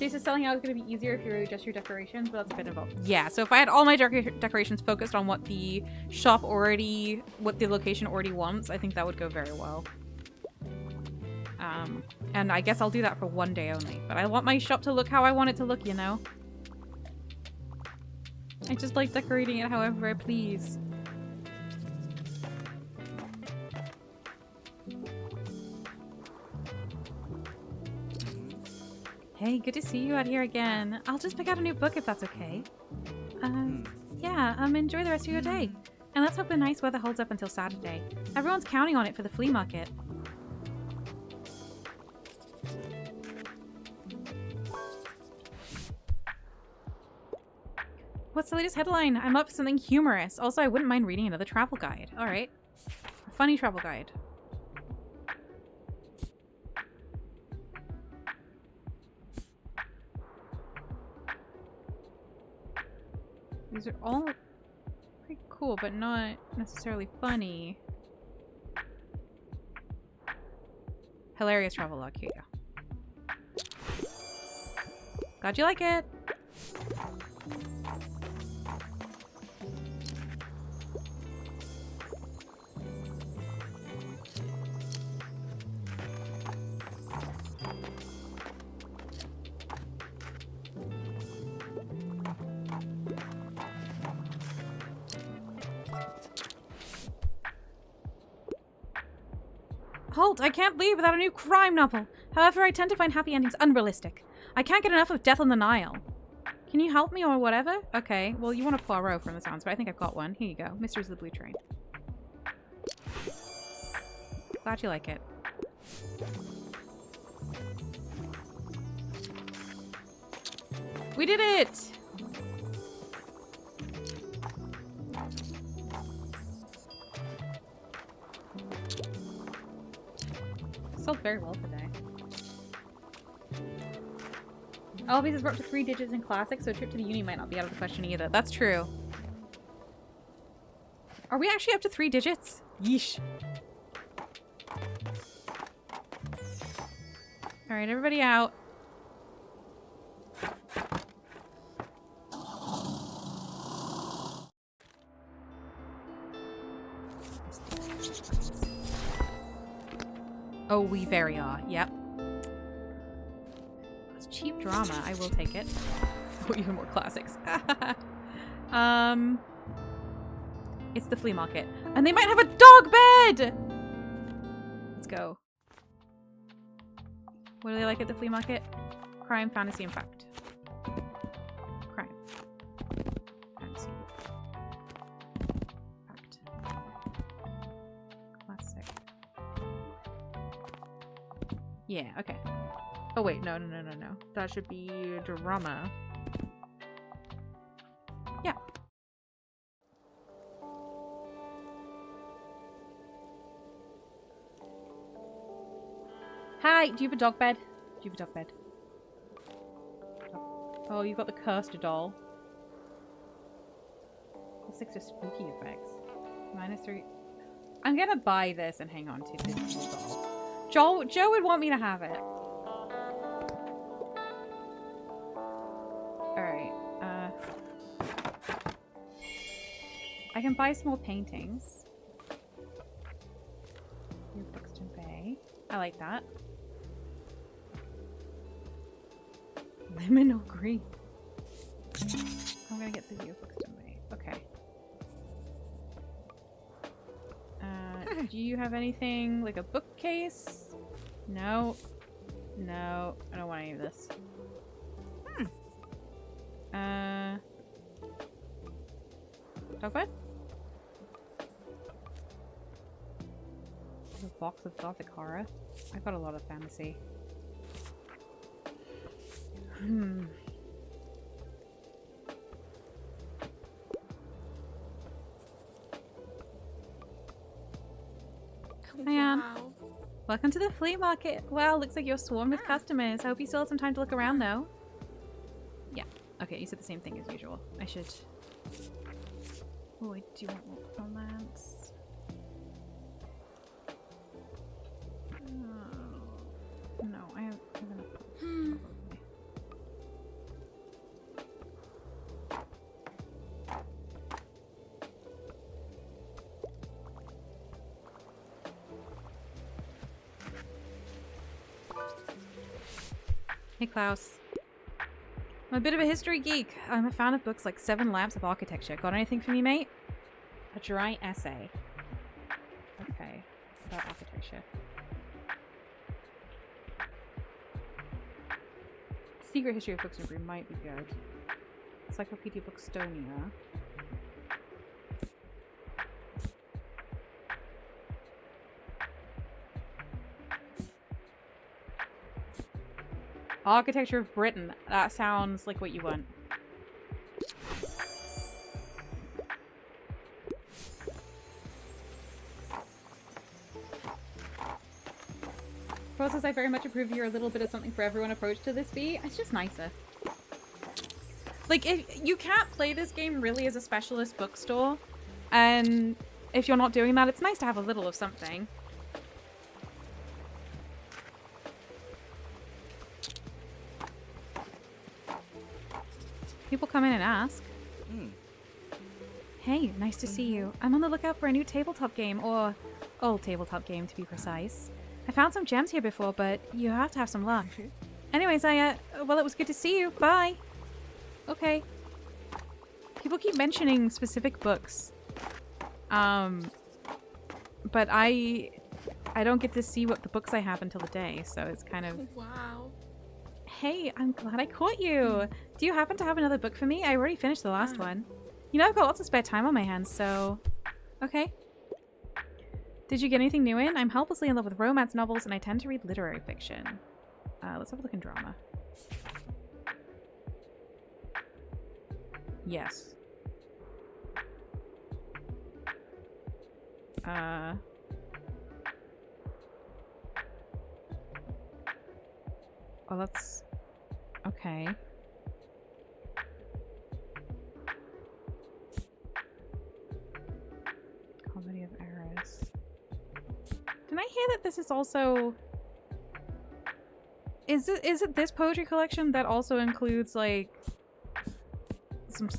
Jace is selling out is going to be easier if you adjust your decorations, but that's a bit involved. Yeah, so if I had all my decorations focused on what the shop already, what the location already wants, I think that would go very well. And I guess I'll do that for one day only. But I want my shop to look how I want it to look, you know? I just like decorating it however I please. Hey, good to see you out here again. I'll just pick out a new book if that's okay. Yeah, enjoy the rest of your day. And let's hope the nice weather holds up until Saturday. Everyone's counting on it for the flea market. What's the latest headline? I'm up for something humorous. Also, I wouldn't mind reading another travel guide. Alright. A funny travel guide. These are all pretty cool, but not necessarily funny. Hilarious travelogue. Here you go. Glad you like it. Halt! I can't leave without a new crime novel. However, I tend to find happy endings unrealistic. I can't get enough of Death on the Nile. Can you help me or whatever? Okay, well you want a Poirot from the sounds, but I think I've got one. Here you go. Mysteries of the Blue Train. Glad you like it. We did it! Sold very well today. All pieces were up to 3 digits in classic, so a trip to the uni might not be out of the question either. That's true. Are we actually up to 3 digits? Yeesh. Alright, everybody out. Oh, we very are. Yep. It's cheap drama. I will take it. Oh, even more classics. It's the flea market. And they might have a dog bed! Let's go. What do they like at the flea market? Crime, fantasy, and fact. Crime. Fantasy. Fact. Classic. Yeah, okay. Oh wait, no. That should be drama. Yeah. Hi, do you have a dog bed? Do you have a dog bed? Oh, you've got the cursed doll. Plus 6 to spooky effects. -3. I'm gonna buy this and hang on to this doll. Joe would want me to have it. Alright, I can buy small paintings. New Buxton Bay. I like that. Lemon or green? I'm gonna get the view of Buxton Bay. Okay. Do you have anything like a bookcase? No. No, I don't want any of this. Dog bed? A box of gothic horror. I've got a lot of fantasy. Wow. Welcome to the flea market. Well, looks like you're swarmed with customers. I hope you still have some time to look around, though. Yeah. Okay, you said the same thing as usual. I should... Oh, I do want more romance. No, I have enough. Hey, Klaus. I'm a bit of a history geek. I'm a fan of books like 7 Lamps of Architecture. Got anything for me, mate? A dry essay. Okay. About architecture. Secret History of Bookshop might be good. Encyclopedia Bookstonia. Architecture of Britain. That sounds like what you want. Process, I very much approve your little bit of something for everyone approach to this beat. It's just nicer. Like, you can't play this game really as a specialist bookstore, and if you're not doing that, it's nice to have a little of something. People come in and ask. Hey, nice to see you. I'm on the lookout for a new tabletop game, or old tabletop game to be precise. I found some gems here before, but you have to have some luck. Anyways, well, it was good to see you. Bye. Okay. People keep mentioning specific books. But I don't get to see what the books I have until the day, so it's kind of... Wow. Hey, I'm glad I caught you. Do you happen to have another book for me? I already finished the last one. You know, I've got lots of spare time on my hands, so... Okay. Did you get anything new in? I'm helplessly in love with romance novels, and I tend to read literary fiction. Let's have a look in drama. Yes. Oh, that's... Okay. Comedy of Errors. Did I hear that this is also... Is it this poetry collection that also includes, like, some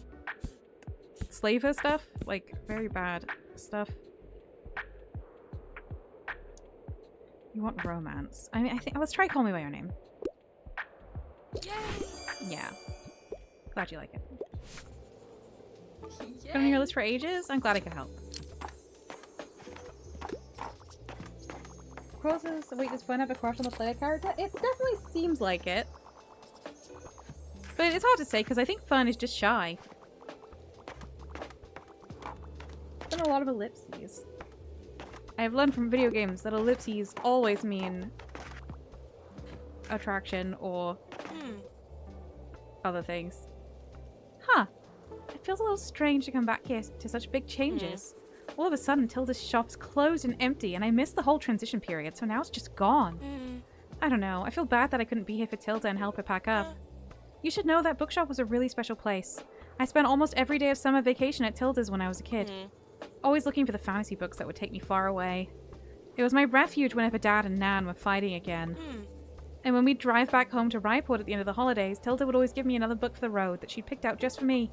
slaver stuff? Like, very bad stuff. You want romance. I mean, I think... Let's try Call Me By Your Name. Yay! Yeah. Glad you like it. Yay. Been on your list for ages? I'm glad I could help. Crosses. Wait, does Fun have a crush on the player character? It definitely seems like it. But it's hard to say because I think Fun is just shy. Been a lot of ellipses. I have learned from video games that ellipses always mean attraction or other things. Huh. It feels a little strange to come back here to such big changes. All of a sudden, Tilda's shop's closed and empty, and I missed the whole transition period, so now it's just gone. I don't know. I feel bad that I couldn't be here for Tilda and help her pack up. You should know that Bookshop was a really special place. I spent almost every day of summer vacation at Tilda's when I was a kid. Always looking for the fantasy books that would take me far away. It was my refuge whenever Dad and Nan were fighting again. And when we'd drive back home to Ryport at the end of the holidays, Tilda would always give me another book for the road that she'd picked out just for me.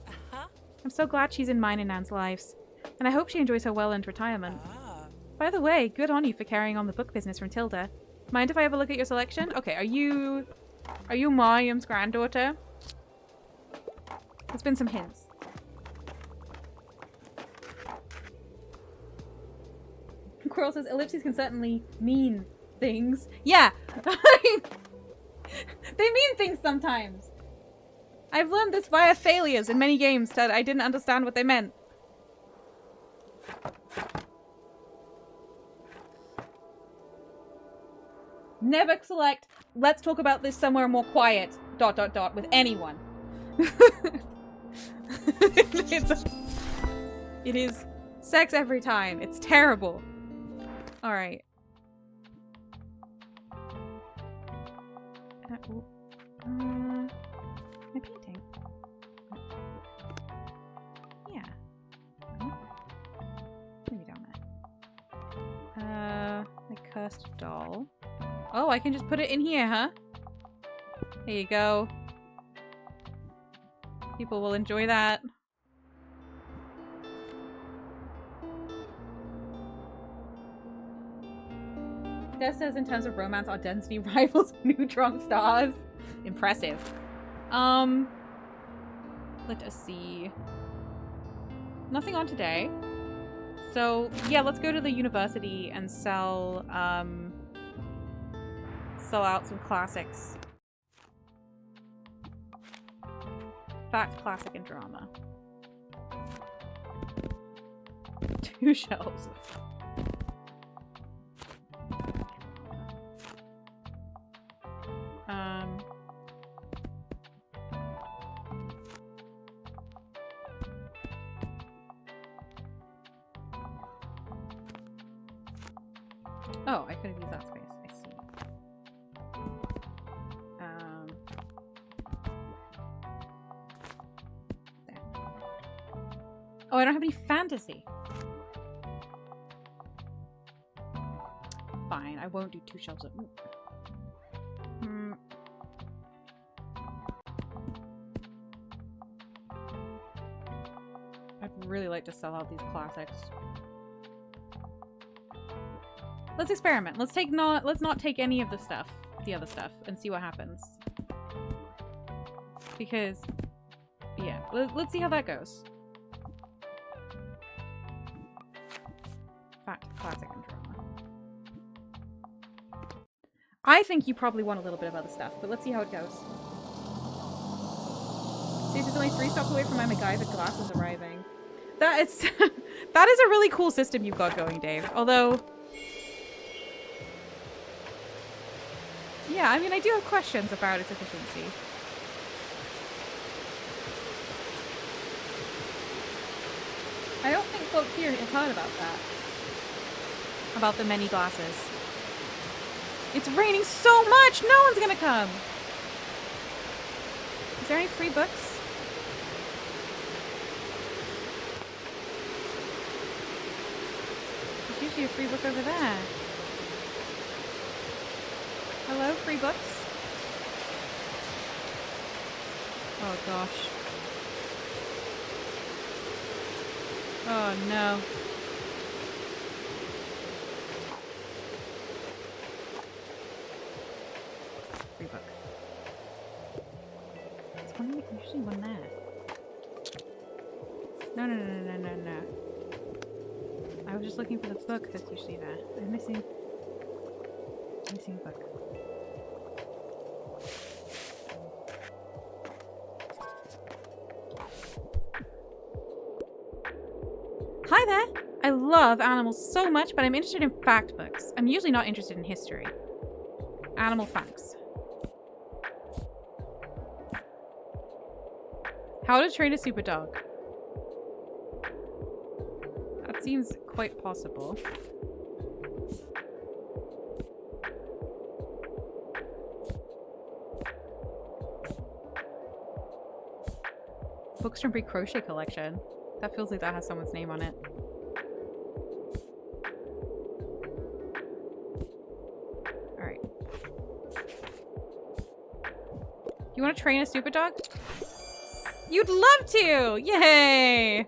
I'm so glad she's in mine and Nan's lives. And I hope she enjoys her well-earned retirement. By the way, good on you for carrying on the book business from Tilda. Mind if I have a look at your selection? Okay, are you Mariam's granddaughter? There's been some hints. Quirrell says ellipses can certainly mean things. Yeah! They mean things sometimes. I've learned this via failures in many games that I didn't understand what they meant. Never select, let's talk about this somewhere more quiet, ... with anyone. It is sex every time. It's terrible. Alright. My painting. Yeah. Maybe down there. My cursed doll. Oh, I can just put it in here, huh? There you go. People will enjoy that. Des says in terms of romance, our density rivals neutron stars. Impressive. Let us see. Nothing on today. So, yeah, let's go to the university and sell out some classics. Fact, classic, and drama. 2 shelves. Oh, I could have used that space. I see. There. Oh, I don't have any fantasy. Fine, I won't do 2 shelves of... I'd really like to sell out these classics. Let's experiment. Let's not take any of the other stuff, and see what happens. Because, yeah, let's see how that goes. Fact, classic, and drama. I think you probably want a little bit of other stuff, but let's see how it goes. See, it's only 3 stops away from my MacGyver glasses arriving. That is a really cool system you've got going, Dave. Although, yeah, I mean, I do have questions about its efficiency. I don't think folks here have heard about that. About the many glasses. It's raining so much! No one's gonna come! Is there any free books? There's usually a free book over there. Hello, free books? Oh gosh. Oh no. Free book. There's usually one there. No. I was just looking for the book that's usually there. I'm missing a book. Hi there! I love animals so much, but I'm interested in fact books. I'm usually not interested in history. Animal facts. How to train a super dog. That seems quite possible. Bookshop crochet collection. That feels like that has someone's name on it. Alright. You want to train a super dog? You'd love to! Yay!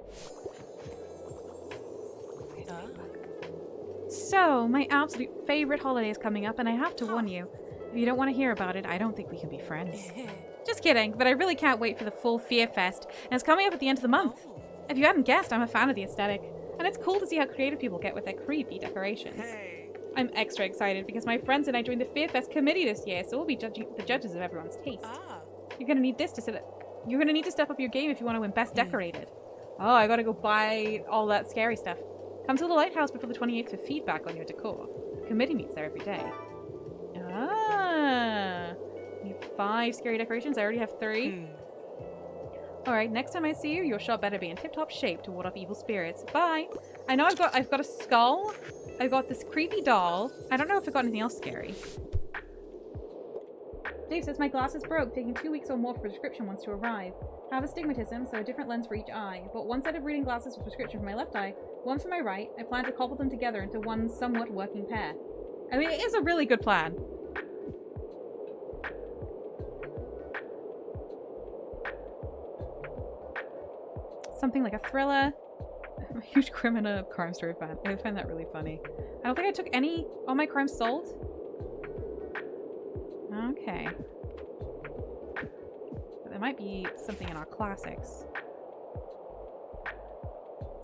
So, my absolute favorite holiday is coming up, and I have to warn you. If you don't want to hear about it, I don't think we can be friends. Just kidding, but I really can't wait for the full Fear Fest, and it's coming up at the end of the month. If you hadn't guessed, I'm a fan of the aesthetic, and it's cool to see how creative people get with their creepy decorations. I'm extra excited because my friends and I joined the Fear Fest committee this year, so we'll be the judges of everyone's taste. You're gonna need to step up your game if you want to win Best Decorated. Oh, I gotta go buy all that scary stuff. Come to the lighthouse before the 28th for feedback on your decor. The committee meets there every day. Ah, you have 5 scary decorations. I already have 3. Alright, next time I see you, your shop better be in tip-top shape to ward off evil spirits. Bye! I know I've got a skull. I've got this creepy doll. I don't know if I've got anything else scary. Dave says my glasses broke, taking 2 weeks or more for prescription ones to arrive. I have astigmatism, so a different lens for each eye. But one set of reading glasses with prescription for my left eye, one for my right. I plan to cobble them together into one somewhat working pair. I mean, it is a really good plan. Something like a thriller. I'm a huge criminal crime story fan. I find that really funny. I don't think I took any... All my crimes sold? Okay. might be something in our classics.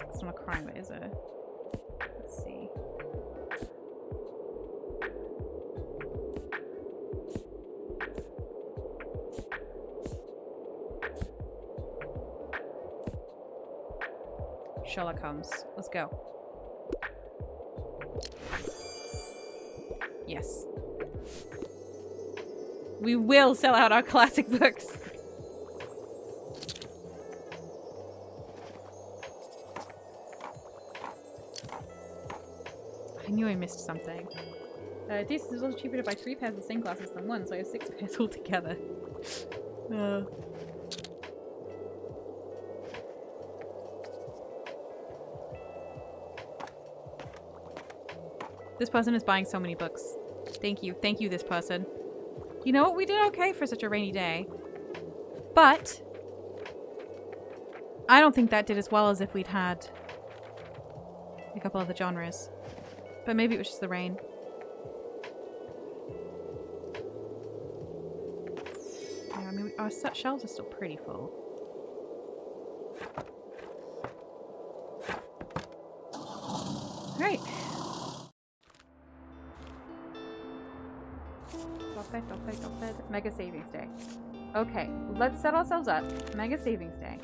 It's not a crime, is it? Let's see. Sherlock Holmes. Let's go. Yes. We will sell out our classic books. I knew I missed something. This is also cheaper to buy 3 pairs of the same glasses than 1, so I have 6 pairs altogether. This person is buying so many books. Thank you. Thank you, this person. You know what? We did okay for such a rainy day. But I don't think that did as well as if we'd had a couple of the genres. But maybe it was just the rain. Yeah, I mean, our shelves are still pretty full. Alright. Mega savings day. Okay, let's set ourselves up. Mega savings day.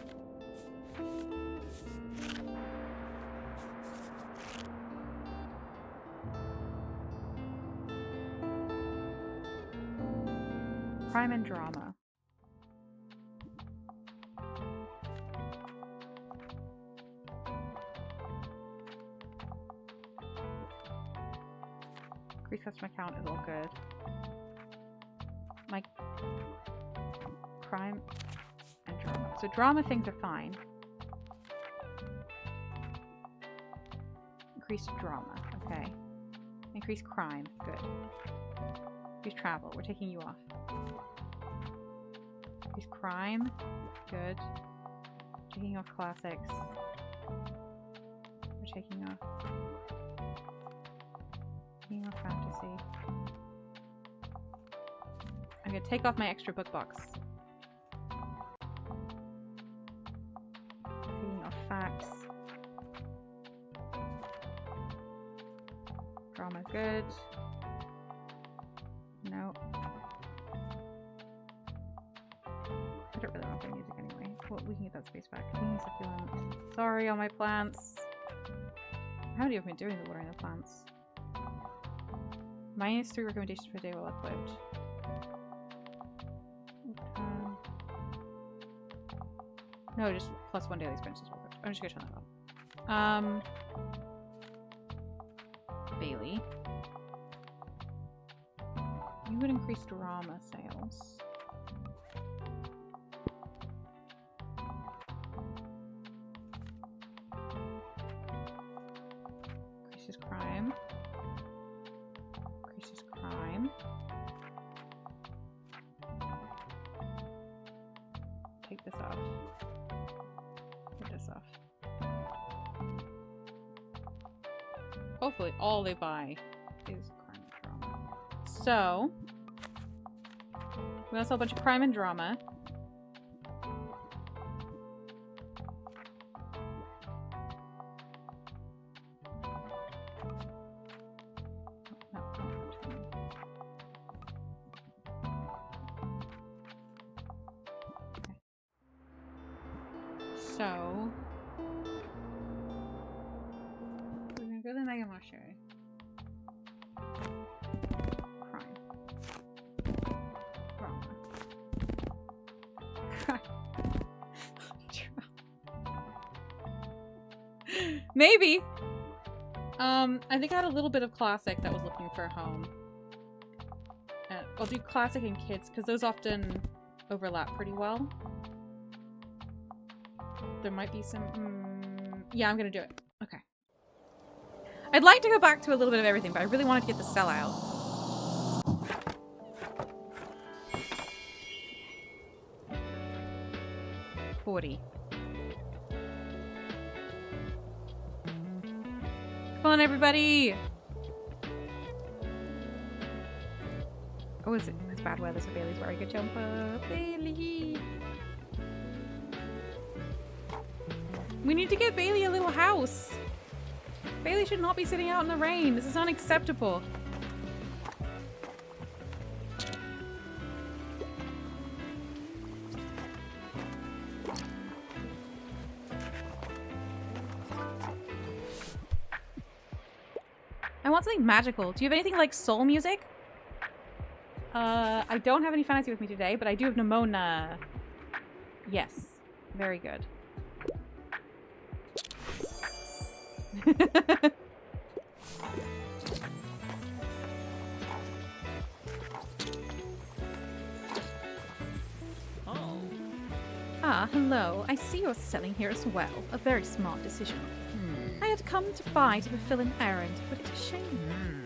Crime and drama. Increase customer count is all good. My crime and drama. So drama things are fine. Increase drama. Okay. Increase crime. Good. Increase travel. We're taking you off. Increase crime. Good. Taking off classics. We're taking off. Taking off fantasy. I'm gonna take off my extra book box. Taking off facts. Drama good. No. I don't really want the music anyway. Well, we can get that space back. Clean succulent. Sorry, all my plants. How many have been doing the watering of plants? -3 recommendations per day while equipped. No, just +1 daily expenses. I'm just gonna turn that off. Bailey. You would increase drama sales. Increases crime. Increases crime. Take this off. This off. Hopefully all they buy is crime and drama. So we also have a bunch of crime and drama. So we're gonna go to the Mega Monastery. Crime. Drama. Crime. Maybe. I think I had a little bit of classic that was looking for a home. I'll do classic and kids because those often overlap pretty well. There might be some... yeah, I'm gonna do it. Okay. I'd like to go back to a little bit of everything, but I really wanted to get the sellout. $40. Come on, everybody! Oh, is it? It's bad weather, so Bailey's where I could jump up. Bailey! We need to get Bailey a little house. Bailey should not be sitting out in the rain. This is unacceptable. I want something magical. Do you have anything like soul music? I don't have any fantasy with me today, but I do have Nimona. Yes. Very good. Oh. Ah, hello. I see you're selling here as well. A very smart decision. I had come to buy to fulfill an errand, but it's a shame.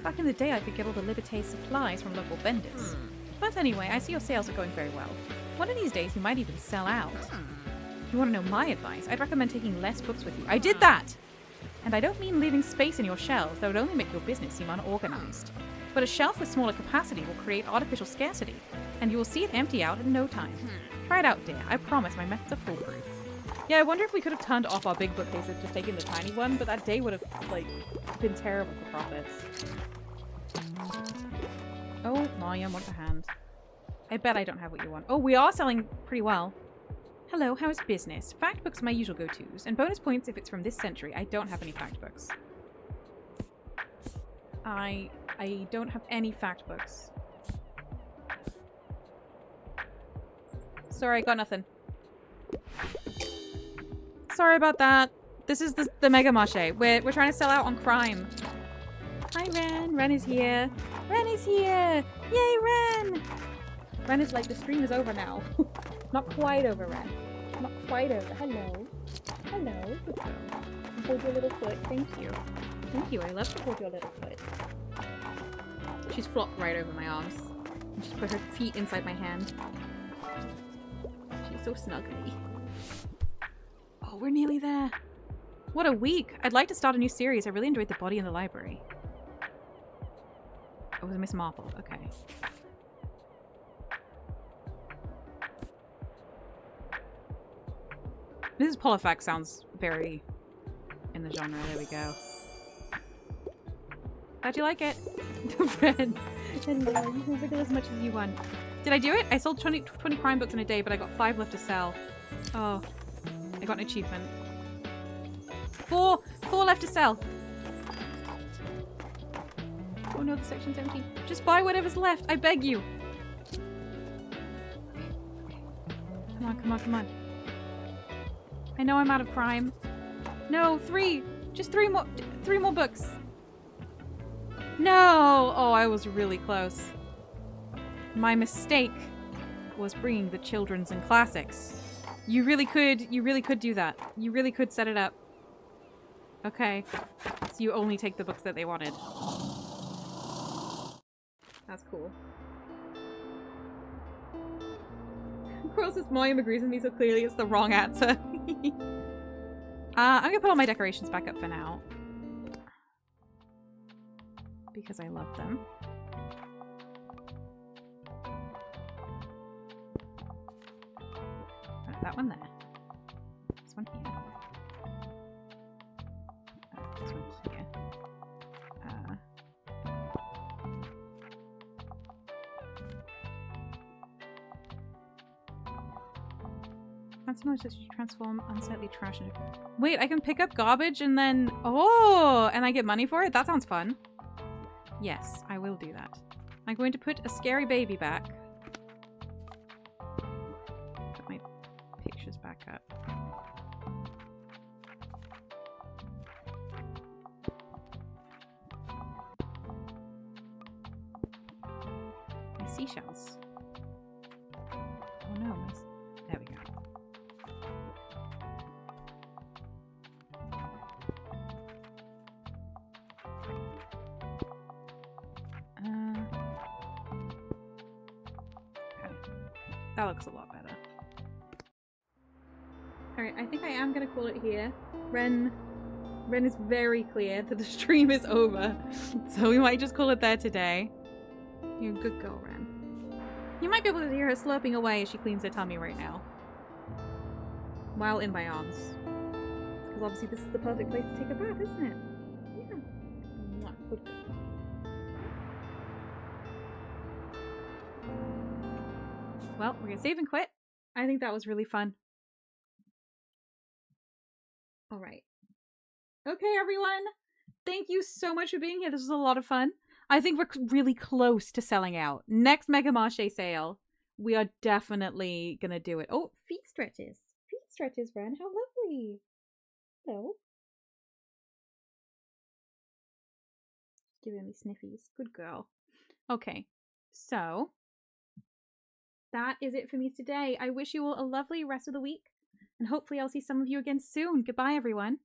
Back in the day, I could get all the Liberté supplies from local vendors. But anyway, I see your sales are going very well. One of these days, you might even sell out. If you want to know my advice, I'd recommend taking less books with you. I did that! And I don't mean leaving space in your shelves. That would only make your business seem unorganized. But a shelf with smaller capacity will create artificial scarcity, and you will see it empty out in no time. Try it out, dear. I promise my methods are foolproof. Yeah, I wonder if we could have turned off our big bookcase and just taken the tiny one, but that day would have, like, been terrible for profits. Oh, Mariam wants a hand. I bet I don't have what you want. Oh, we are selling pretty well. Hello, how is business? Fact books are my usual go-tos, and bonus points if it's from this century. I don't have any fact books. I don't have any fact books. Sorry, I got nothing. Sorry about that. This is the Mega Marché. We're trying to sell out on crime. Hi, Ren. Ren is here. Ren is here. Yay, Ren. Ren is like, the stream is over now. Not quite over, Ren. Not quite over. Hello. Hello. Good girl. Hold your little foot. Thank you. Thank you. I love to hold your little foot. She's flopped right over my arms. And she's put her feet inside my hand. She's so snuggly. Oh, we're nearly there. What a week. I'd like to start a new series. I really enjoyed The Body in the Library. Oh, it was Miss Marple. Okay. Mrs. Polifax sounds very in the genre. There we go. How'd you like it? Red. Hello. You can wiggle as much as you want. Did I do it? I sold 20 crime books in a day, but I got 5 left to sell. Oh. I got an achievement. 4 left to sell. Oh no, the section's empty. Just buy whatever's left. I beg you. Okay. Come on, come on, come on. I know I'm out of crime. No, 3. Just 3 more. 3 more books. No! Oh, I was really close. My mistake was bringing the children's and classics. You really could do that. You really could set it up. Okay. So you only take the books that they wanted. That's cool. Crow says Moyam agrees with me so clearly it's the wrong answer. I'm gonna put all my decorations back up for now. Because I love them. That one there. This one here. This one here. That's not just you transform unsightly trash into... Wait, I can pick up garbage and then... Oh! And I get money for it? That sounds fun. Yes, I will do that. I'm going to put a scary baby back. Put my pictures back up. My seashells. Oh no, there we go. That looks a lot better. Alright, I think I am gonna call it here. Ren is very clear that the stream is over. So we might just call it there today. You're a good girl, Ren. You might be able to hear her slurping away as she cleans her tummy right now. While in my arms. because obviously this is the perfect place to take a bath, isn't it? Yeah. Mwah. Good girl. Well, we're gonna save and quit. I think that was really fun. All right. Okay, everyone. Thank you so much for being here. This was a lot of fun. I think we're really close to selling out. Next Mega Marché sale, we are definitely gonna do it. Oh, feet stretches. Feet stretches, Ren. How lovely. Hello. Giving me sniffies. Good girl. Okay, so that is it for me today. I wish you all a lovely rest of the week, and hopefully I'll see some of you again soon. Goodbye, everyone.